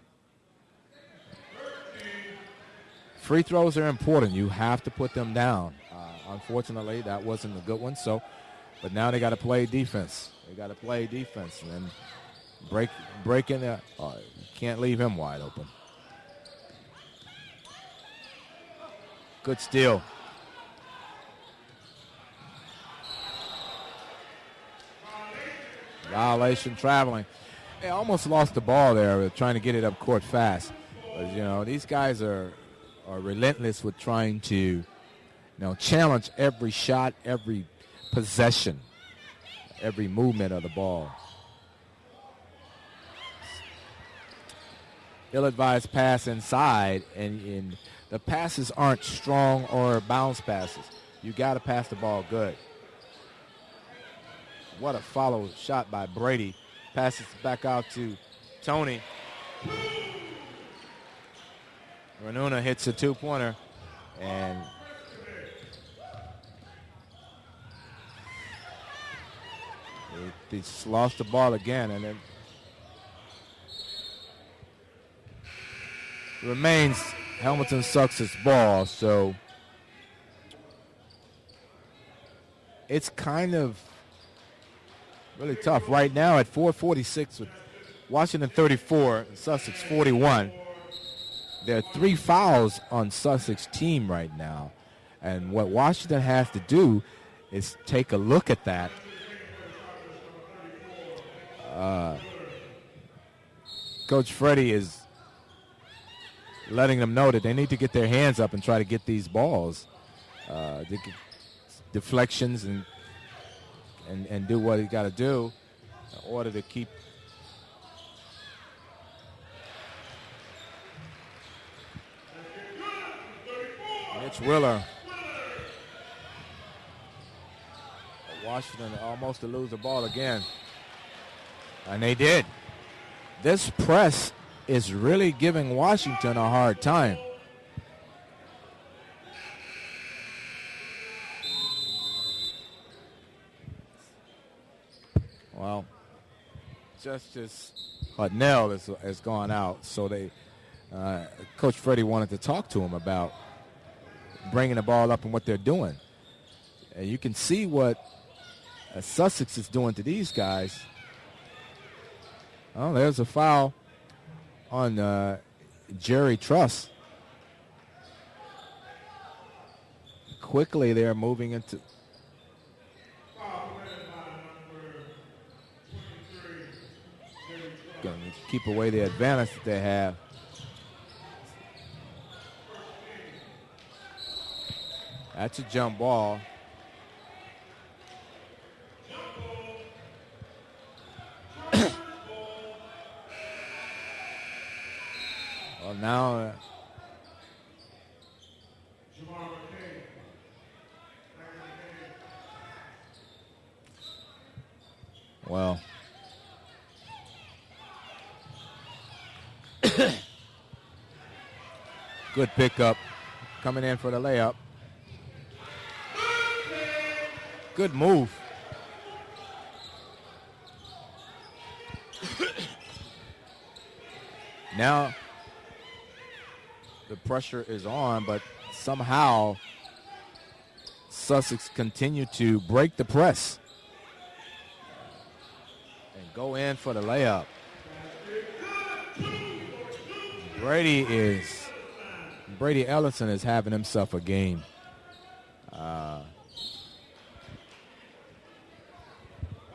Free throws are important. You have to put them down. Unfortunately, that wasn't a good one. But now they got to play defense. They got to play defense and then break in there. You can't leave him wide open. Good steal. Violation traveling. They almost lost the ball there, trying to get it up court fast. But, you know, these guys are relentless with trying to, challenge every shot, every possession, every movement of the ball. Ill-advised pass inside, and the passes aren't strong or bounce passes. You got to pass the ball good. What a follow shot by Brady. Passes back out to Tony. Renuna hits a two-pointer, and they just lost the ball again, and it remains Hamilton Sussex ball. So it's kind of really tough right now at 4:46 with Washington 34, Sussex 41. There are 3 fouls on Sussex team right now. And what Washington has to do is take a look at that. Coach Freddie is letting them know that they need to get their hands up and try to get these balls. Deflections and do what he got to do in order to keep. Mitch Willer. Washington almost to lose the ball again. And they did. This press is really giving Washington a hard time. Well, Justice Hudnell has gone out, so Coach Freddie wanted to talk to him about bringing the ball up and what they're doing. And you can see what Sussex is doing to these guys. Oh, there's a foul on Jerry Truss. Quickly, they're moving into. Going to keep away the advantage that they have. That's a jump ball. Well, now well, good pickup coming in for the layup. Good move. Now the pressure is on, but somehow Sussex continue to break the press and go in for the layup. Brady Ellison is having himself a game.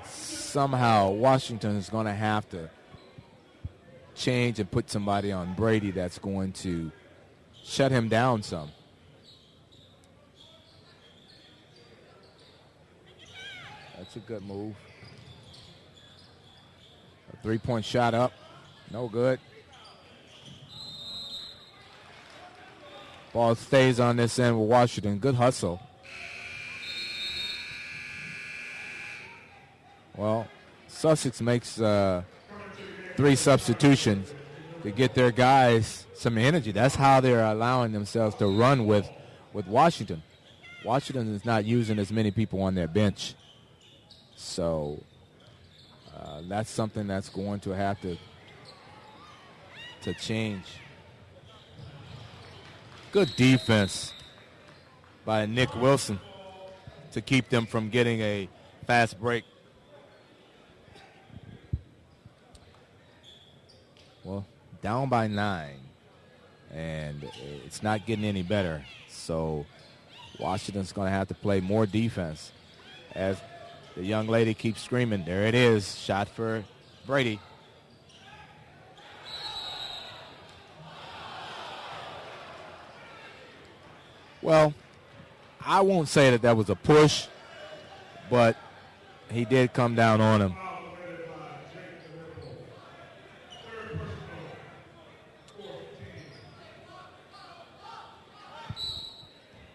Somehow Washington is going to have to change and put somebody on Brady that's going to shut him down some. That's a good move. A three-point shot up. No good. Ball stays on this end with Washington. Good hustle. Well, Sussex makes 3 substitutions to get their guys some energy. That's how they're allowing themselves to run with Washington. Washington is not using as many people on their bench. So that's something that's going to have to change. Good defense by Nick Wilson to keep them from getting a fast break. Well, down by 9, and it's not getting any better. So Washington's going to have to play more defense as the young lady keeps screaming. There it is. Shot for Brady. Well, I won't say that was a push, but he did come down on him.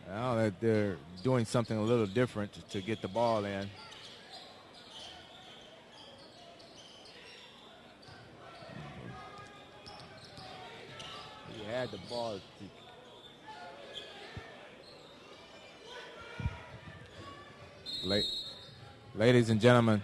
Now that they're doing something a little different to get the ball in. He had the ball. Ladies and gentlemen,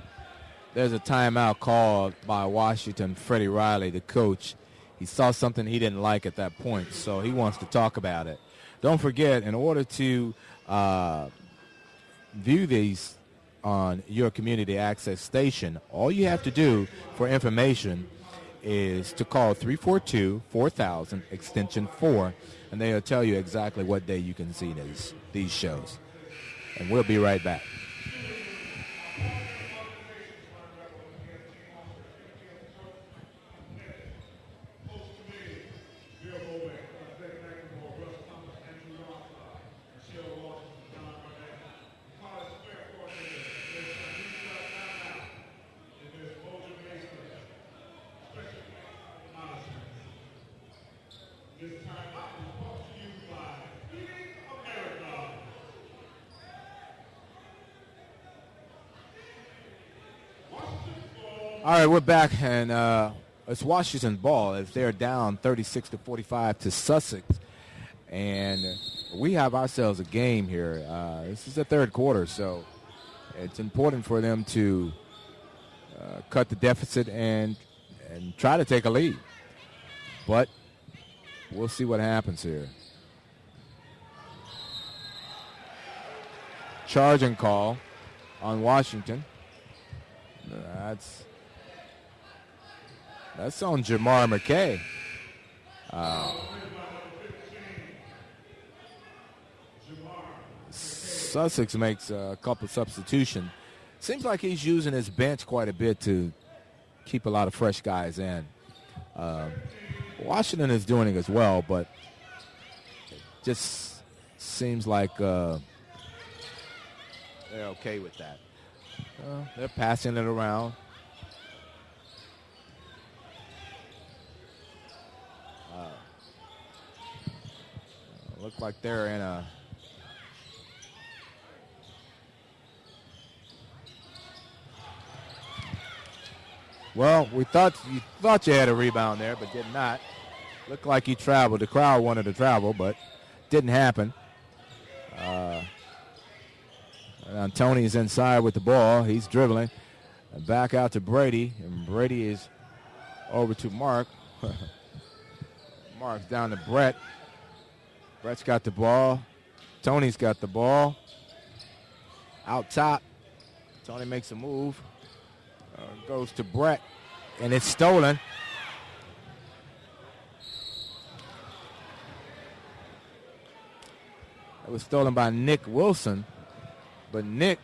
there's a timeout called by Washington. Freddie Riley, the coach, he saw something he didn't like at that point, so he wants to talk about it. Don't forget, in order to view these on your community access station, all you have to do for information is to call 342-4000 extension 4, and they'll tell you exactly what day you can see these shows. And we'll be right back. All right, we're back, and it's Washington ball as they're down 36-45 to Sussex, and we have ourselves a game here. This is the third quarter, so it's important for them to cut the deficit and try to take a lead. But we'll see what happens here. Charging call on Washington. That's on Jamar McKay. Sussex makes a couple substitutions. Seems like he's using his bench quite a bit to keep a lot of fresh guys in. Washington is doing it as well, but it just seems like they're okay with that. They're passing it around. Look like they're in a well, we thought you had a rebound there, but did not. Looked like he traveled. The crowd wanted to travel, but didn't happen. And Tony's inside with the ball. He's dribbling. And back out to Brady, and Brady is over to Mark. Mark's down to Brett. Brett's got the ball. Tony's got the ball. Out top. Tony makes a move. Goes to Brett, and it's stolen. It was stolen by Nick Wilson, but Nick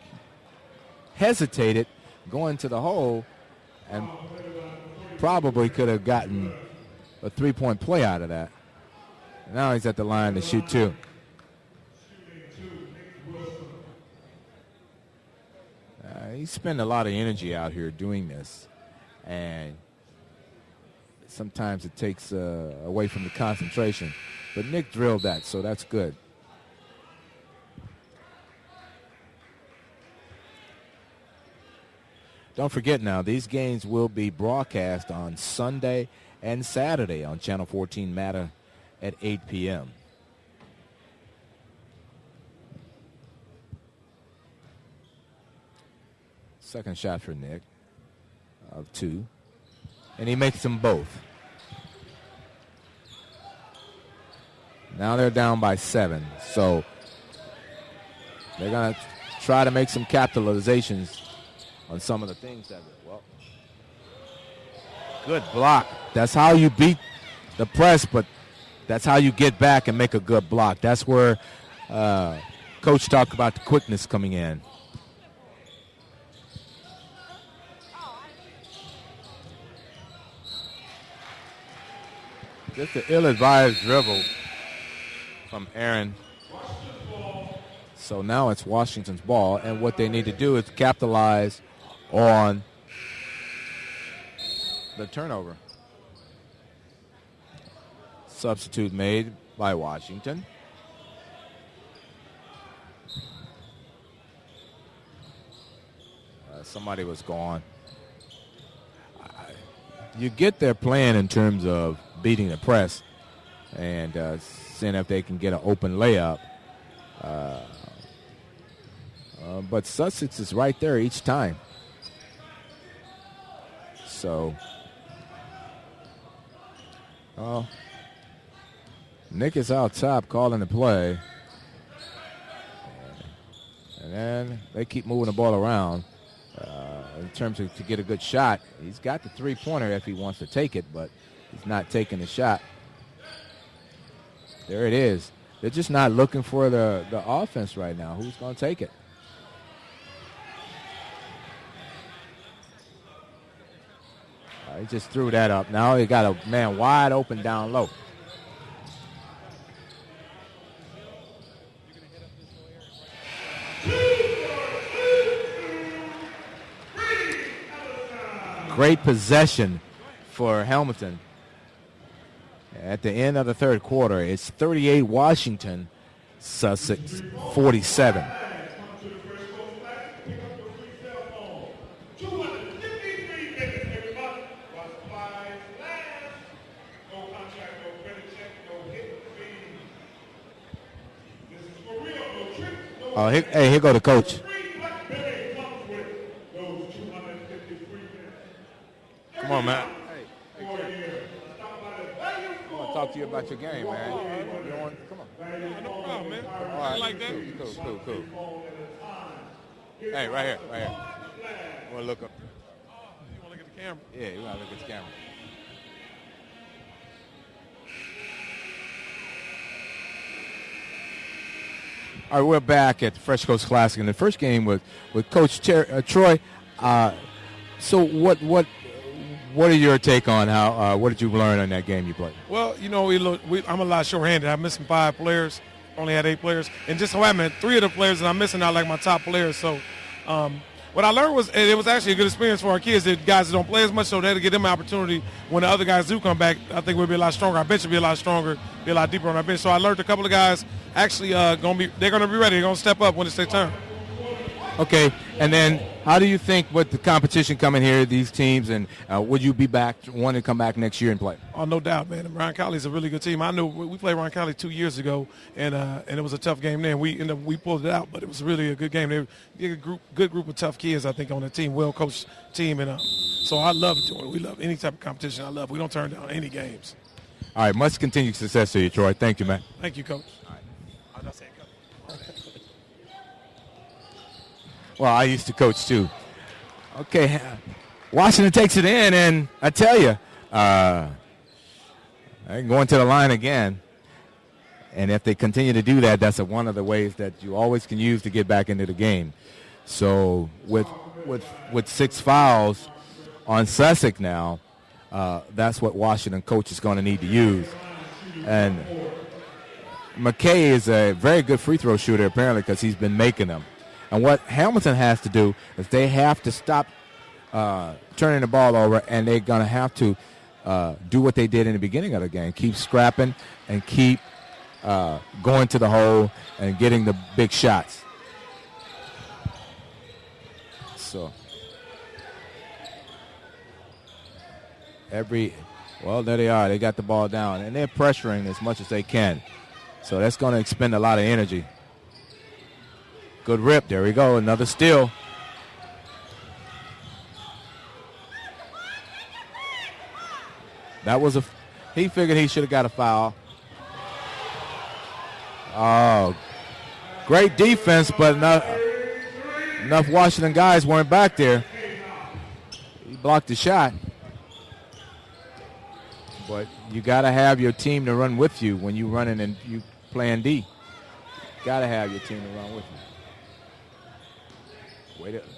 hesitated going to the hole and probably could have gotten a three-point play out of that. Now he's at the line to shoot two. He's spending a lot of energy out here doing this, and sometimes it takes away from the concentration. But Nick drilled that, so that's good. Don't forget now, these games will be broadcast on Sunday and Saturday on Channel 14 Matter at 8 p.m. Second shot for Nick of two. And he makes them both. Now they're down by 7. So they're going to try to make some capitalizations on some of the things that, well, good block. That's how you beat the press, but that's how you get back and make a good block. That's where Coach talked about the quickness coming in. Just an ill-advised dribble from Aaron. So now it's Washington's ball, and what they need to do is capitalize on the turnover. Substitute made by Washington. Somebody was gone. You get their plan in terms of beating the press and seeing if they can get an open layup. But Sussex is right there each time. So, Nick is out top calling the play. And then they keep moving the ball around. In terms of to get a good shot, he's got the three-pointer if he wants to take it, but he's not taking the shot. There it is. They're just not looking for the offense right now. Who's going to take it? He just threw that up. Now he got a man wide open down low. Great possession for Hamilton. At the end of the third quarter, it's 38 Washington, Sussex 47. Oh, here go the coach. Come on, man. Hey, I want to talk to you about your game, man. Come on. No problem, man. All right. Like that. Cool. Hey, right here. You want to look up? You want to look at the camera? Yeah, you want to look at the camera. All right, we're back at the Fresh Coast Classic, and the first game with Coach Troy. So what are your take on how? What did you learn in that game you played? Well, I'm a lot short-handed. I'm missing 5 players. Only had 8 players, and just so happened 3 of the players that I'm missing are like my top players. So what I learned was, and it was actually a good experience for our kids, that guys that don't play as much, so that'll give them an opportunity when the other guys do come back. I think we'll be a lot stronger. Our bench will be a lot stronger, be a lot deeper on our bench. So I learned a couple of guys actually they're going to be ready. They're going to step up when it's their turn. Okay, and then how do you think with the competition coming here, these teams, and would you be back, wanting to come back next year and play? Oh, no doubt, man. Ryan Colley's a really good team. I know we played Ryan Colley 2 years ago, and it was a tough game then. We pulled it out, but it was really a good game. They were a good group of tough kids, I think, on the team, well-coached team. And so I love doing it. We love any type of competition. We don't turn down any games. All right, much continued success to you, Troy. Thank you, man. Thank you, Coach. All right. I'll just say Coach. Well, I used to coach too. Okay, Washington takes it in, and I tell you, they're going to the line again. And if they continue to do that, that's one of the ways that you always can use to get back into the game. So with 6 fouls on Sussex now, that's what Washington coach is going to need to use. And McKay is a very good free throw shooter apparently because he's been making them. And what Hamilton has to do is they have to stop turning the ball over, and they're going to have to do what they did in the beginning of the game, keep scrapping and keep going to the hole and getting the big shots. So there they are. They got the ball down, and they're pressuring as much as they can. So that's going to expend a lot of energy. Good rip. There we go. Another steal. That was he figured he should have got a foul. Oh, great defense, but enough Washington guys weren't back there. He blocked the shot. But you got to have your team to run with you when you're running and you playing D. Got to have your team to run with you.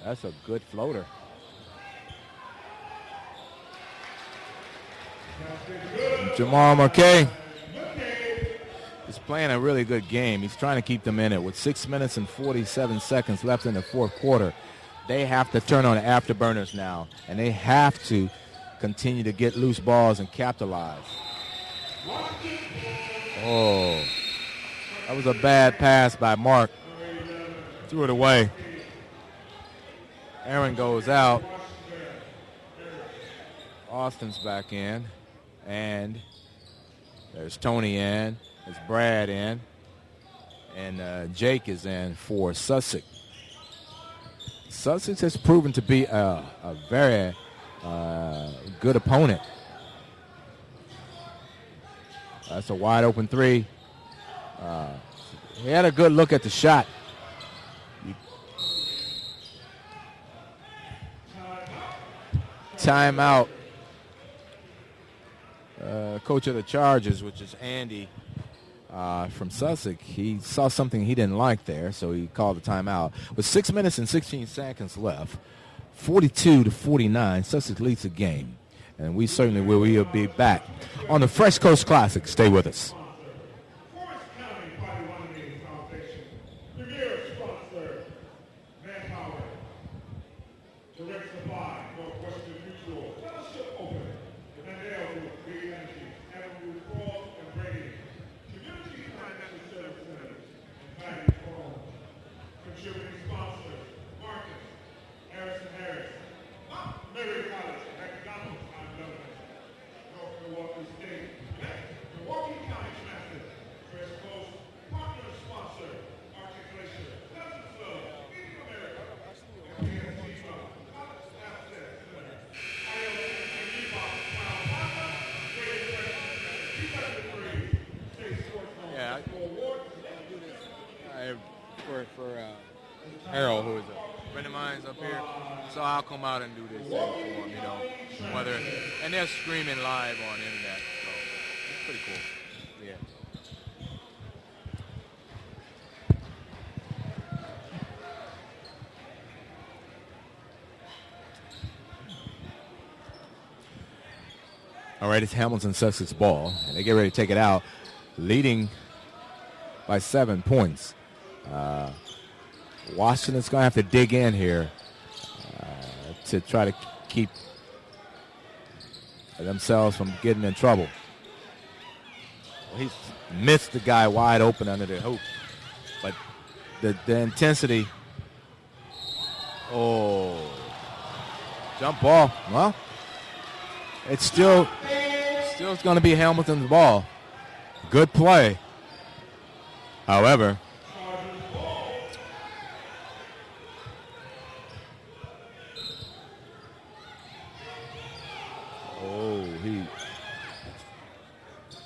That's a good floater. Jamal McKay is playing a really good game. He's trying to keep them in it. With 6 minutes and 47 seconds left in the fourth quarter, they have to turn on the afterburners now, and they have to continue to get loose balls and capitalize. Oh, that was a bad pass by Mark. Threw it away. Aaron goes out. Austin's back in. And there's Tony in. There's Brad in. And Jake is in for Sussex. Sussex has proven to be a very good opponent. That's a wide open three. He had a good look at the shot. Timeout. Coach of the Chargers, which is Andy from Sussex, he saw something he didn't like there, so he called a timeout. With 6 minutes and 16 seconds left, 42-49, Sussex leads the game. And we certainly will be back on the Fresh Coast Classic. Stay with us. Harold, who is a friend of mine, up here, so I'll come out and do this thing for him, and they're streaming live on the internet, so it's pretty cool. Yeah. All right, it's Hamilton Sussex ball, and they get ready to take it out, leading by 7 points. Washington's going to have to dig in here. to try to keep themselves from getting in trouble. Well, he missed the guy wide open under the hoop. But the intensity. Oh. Jump ball. Well, it's still going to be Hamilton's ball. Good play. However,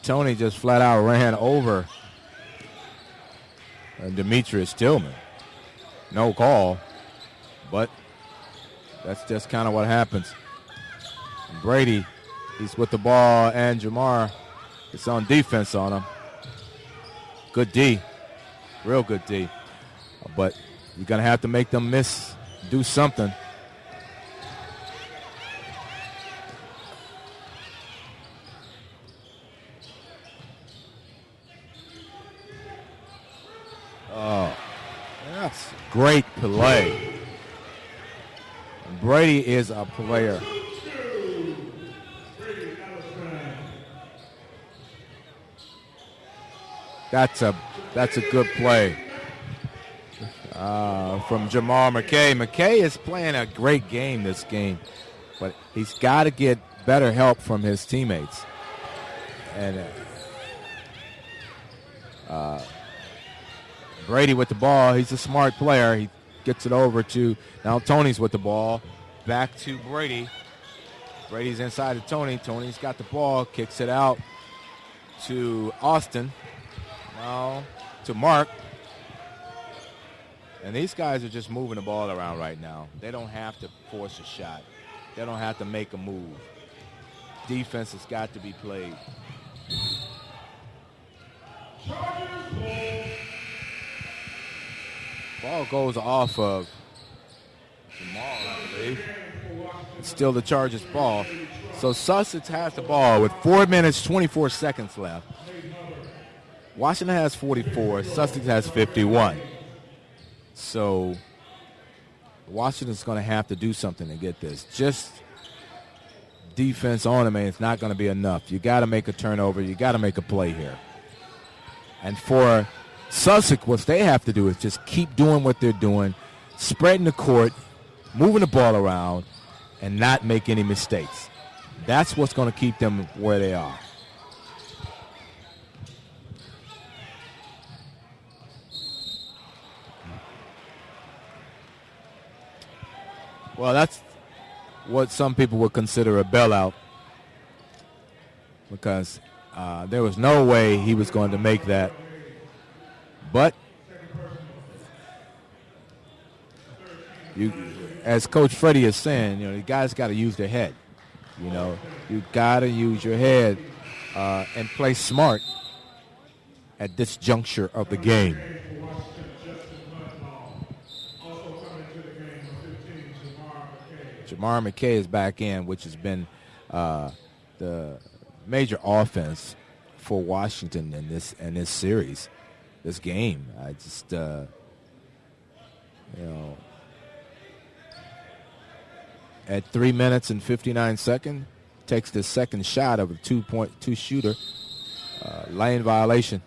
Tony just flat out ran over Demetrius Tillman. No call, but that's just kind of what happens. Brady, he's with the ball, and Jamar is on defense on him. Good D, real good D. But you're going to have to make them do something. Oh, that's great play. Brady is a player. That's a good play from Jamar McKay. McKay is playing a great game this game, but he's got to get better help from his teammates. And Brady with the ball. He's a smart player. He gets it over to, now Tony's with the ball. Back to Brady. Brady's inside of Tony. Tony's got the ball, kicks it out to Austin. Now to Mark. And these guys are just moving the ball around right now. They don't have to force a shot. They don't have to make a move. Defense has got to be played. Ball goes off of Jamal, I believe. It's still the Chargers' ball. So Sussex has the ball with 4 minutes, 24 seconds left. Washington has 44. Sussex has 51. So Washington's going to have to do something to get this. Just defense on them, and it's not going to be enough. You got to make a turnover. You got to make a play here. And for Sussex, what they have to do is just keep doing what they're doing, spreading the court, moving the ball around, and not make any mistakes. That's what's going to keep them where they are. Well, that's what some people would consider a bailout, because there was no way he was going to make that. But as Coach Freddie is saying, the guys got to use their head. You got to use your head and play smart at this juncture of the game. Jamar McKay is back in, which has been the major offense for Washington in this series, this game. I just, at 3 minutes and 59 seconds, takes the second shot of a 2-point shooter. Lane violation.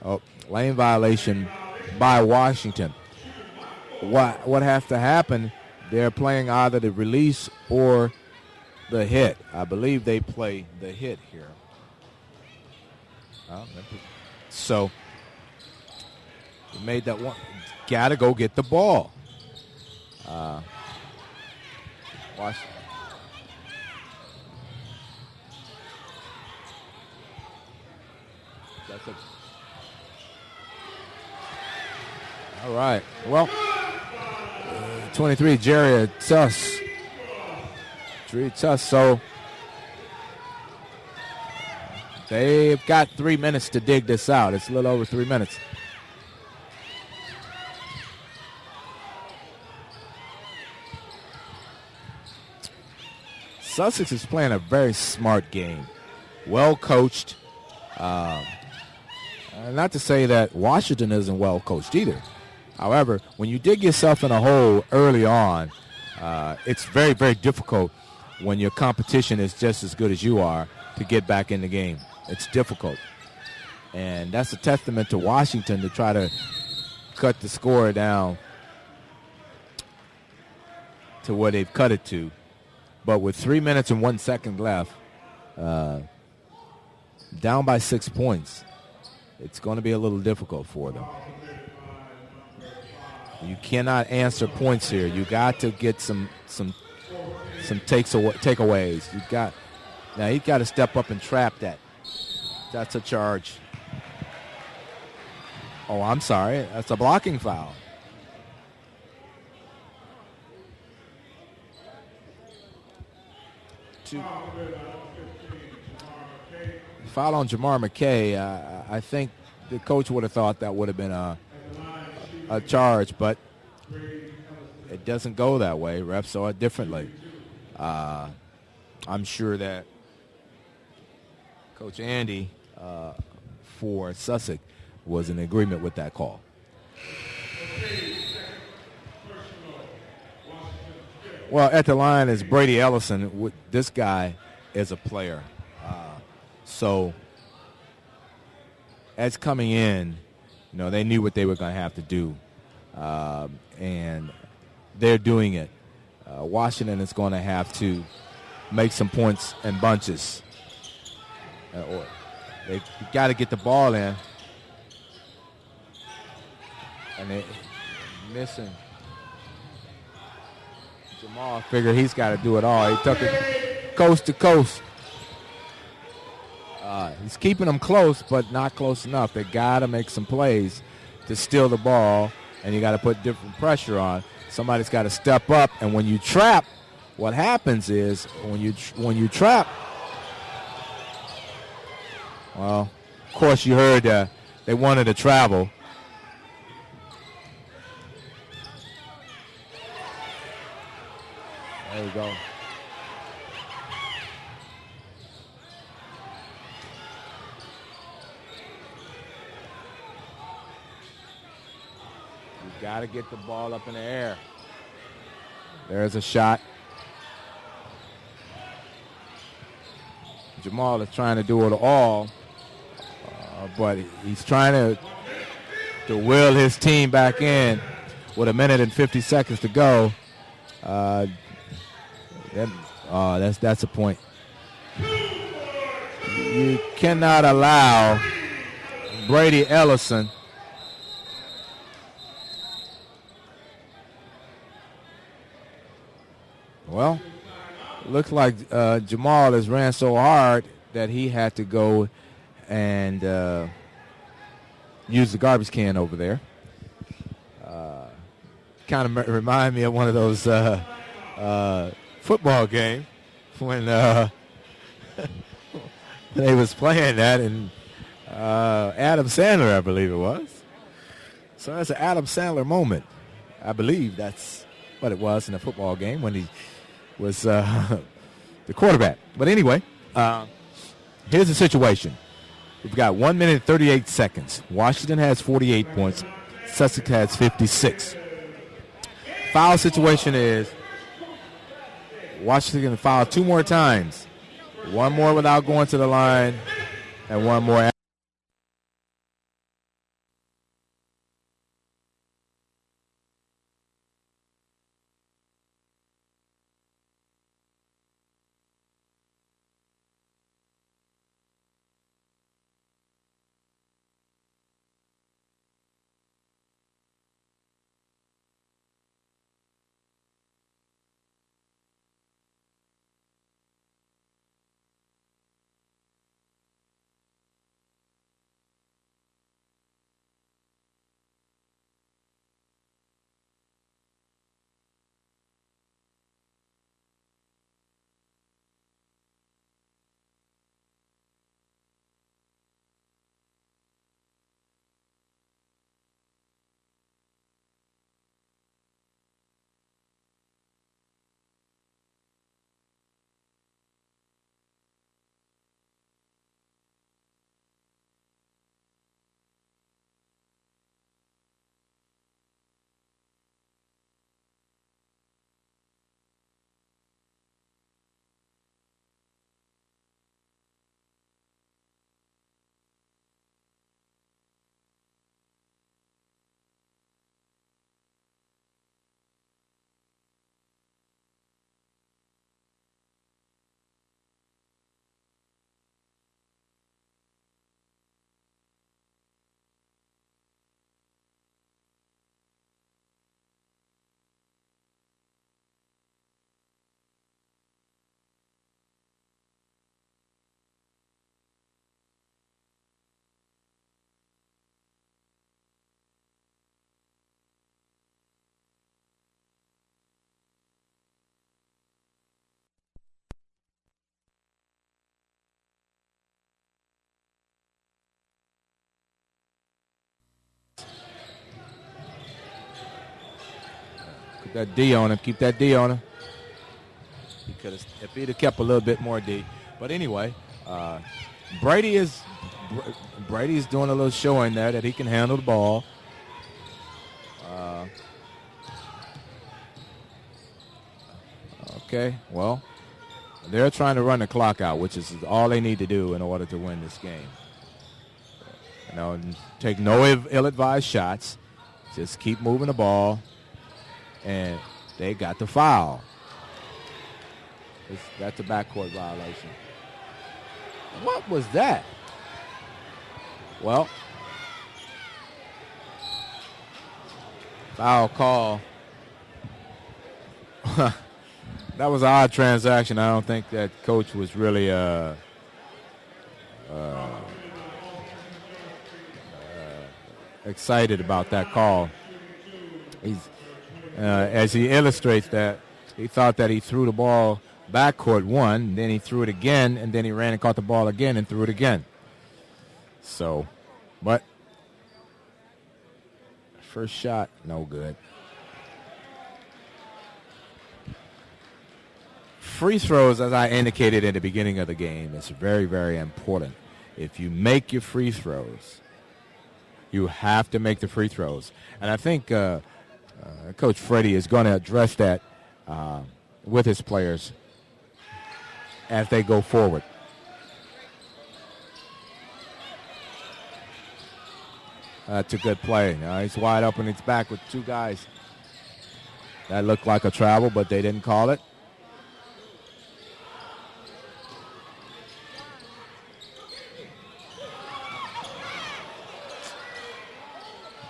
Oh, lane violation by Washington. What has to happen, they're playing either the release or the hit. I believe they play the hit here. So they made that one. Got to go get the ball. Washington. All right. Well, 23, Jerry Tuss. So they've got 3 minutes to dig this out. It's a little over 3 minutes. Sussex is playing a very smart game, well coached. Not to say that Washington isn't well coached either. However, when you dig yourself in a hole early on, it's very, very difficult when your competition is just as good as you are to get back in the game. It's difficult. And that's a testament to Washington to try to cut the score down to where they've cut it to. But with 3 minutes and 1 second left, down by 6 points, it's going to be a little difficult for them. You cannot answer points here. You got to get some takeaways. You got now. You got to step up and trap that. That's a charge. Oh, I'm sorry. That's a blocking foul. Foul on Jamar McKay. I think the coach would have thought that would have been a charge, but it doesn't go that way. Refs saw it differently. I'm sure that Coach Andy for Sussex was in agreement with that call. Well, at the line is Brady Ellison. This guy is a player. So as coming in, they knew what they were going to have to do. And they're doing it. Washington is going to have to make some points in bunches. Or they got to get the ball in. And they're missing. Jamal figured he's got to do it all. He took it coast to coast. He's keeping them close, but not close enough. They got to make some plays to steal the ball, and you got to put different pressure on. Somebody's got to step up, and when you trap, what happens is when you trap, well, of course you heard they wanted to travel. There you go. Got to get the ball up in the air. There's a shot. Jamal is trying to do it all, but he's trying to will his team back in with 1 minute and 50 seconds to go. That's a point. You cannot allow Brady Ellison Well, looks like Jamal has ran so hard that he had to go and use the garbage can over there. Kind of remind me of one of those football games when they was playing that, and Adam Sandler, I believe it was. So that's an Adam Sandler moment. I believe that's what it was in a football game when he was the quarterback. But anyway, here's the situation. We've got 1 minute and 38 seconds. Washington has 48 points. Sussex has 56. Foul situation is Washington can foul 2 more times. 1 more without going to the line, and 1 more. Put that D on him. Keep that D on him. He could have, if he'd have kept a little bit more D. But anyway, Brady's doing a little showing there that he can handle the ball. Okay, well, they're trying to run the clock out, which is all they need to do in order to win this game. You know, take no ill-advised shots. Just keep moving the ball. And they got the foul. That's a backcourt violation. What was that? Well, foul call. That was an odd transaction. I don't think that coach was really excited about that call. He's as he illustrates that, he thought that he threw the ball backcourt one, then he threw it again, and then he ran and caught the ball again and threw it again. So, but first shot, no good. Free throws, as I indicated in the beginning of the game, is very, very important. If you make your free throws, you have to make the free throws. And I think Coach Freddie is going to address that with his players as they go forward. That's a good play. He's wide open. He's back with two guys. That looked like a travel, but they didn't call it.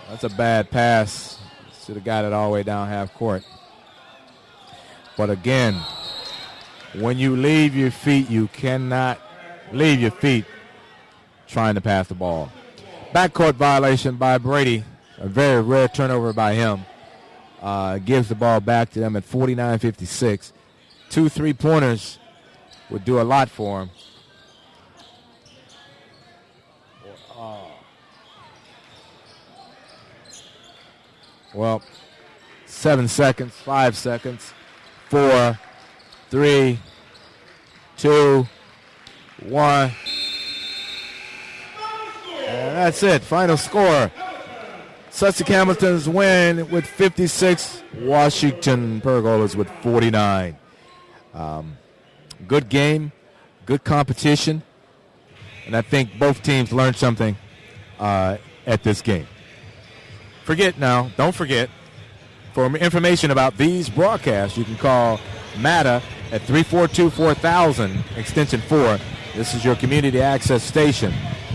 That's a bad pass. Should have got it all the way down half court. But again, when you leave your feet, you cannot leave your feet trying to pass the ball. Backcourt violation by Brady. A very rare turnover by him. Gives the ball back to them at 49-56. 2 3-pointers would do a lot for him. Well, 7 seconds, 5 seconds, 4, 3, 2, 1. And that's it. Final score. Sussex Hamilton's win with 56. Washington Pergolas with 49. Good game, good competition. And I think both teams learned something at this game. Don't forget, for information about these broadcasts, you can call MATA at 342-4000, extension 4. This is your community access station.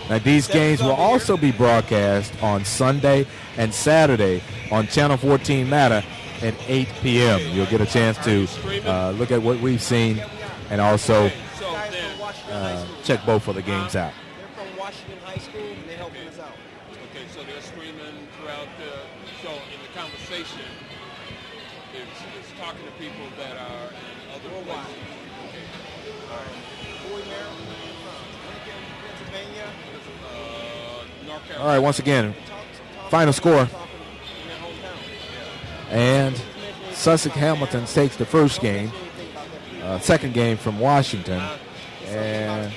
Now, these games will also be broadcast on Sunday and Saturday on Channel 14 MATA at 8 p.m. You'll get a chance to look at what we've seen and also check both of the games out. They're from Washington High School, and they're helping us out. Okay, so they're streaming throughout so in the conversation, it's talking to people that are in other places. Okay. All right. Bowie, Maryland, Lincoln, Pennsylvania, North Carolina. All right, once again, final score. And Sussex Hamilton takes the first game, second game from Washington. And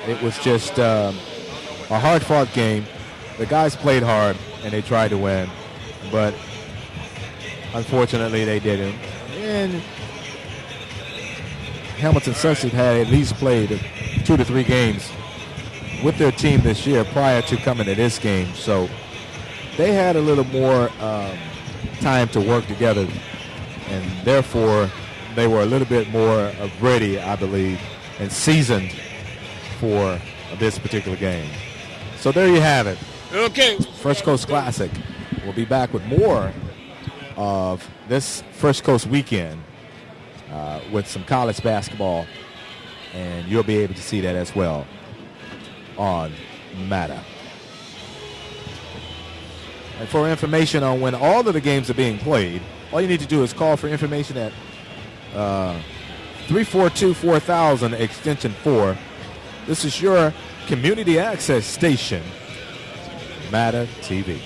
it was just a hard-fought game. The guys played hard, and they tried to win. But unfortunately, they didn't. And Hamilton Sussex had at least played 2 to 3 games with their team this year prior to coming to this game. So they had a little more time to work together, and therefore they were a little bit more ready, I believe, and seasoned for this particular game. So there you have it. Okay. First Coast Classic. We'll be back with more of this First Coast weekend with some college basketball, and you'll be able to see that as well on MATA. And for information on when all of the games are being played, all you need to do is call for information at 342-4000, extension 4. This is your community access station, MATA TV.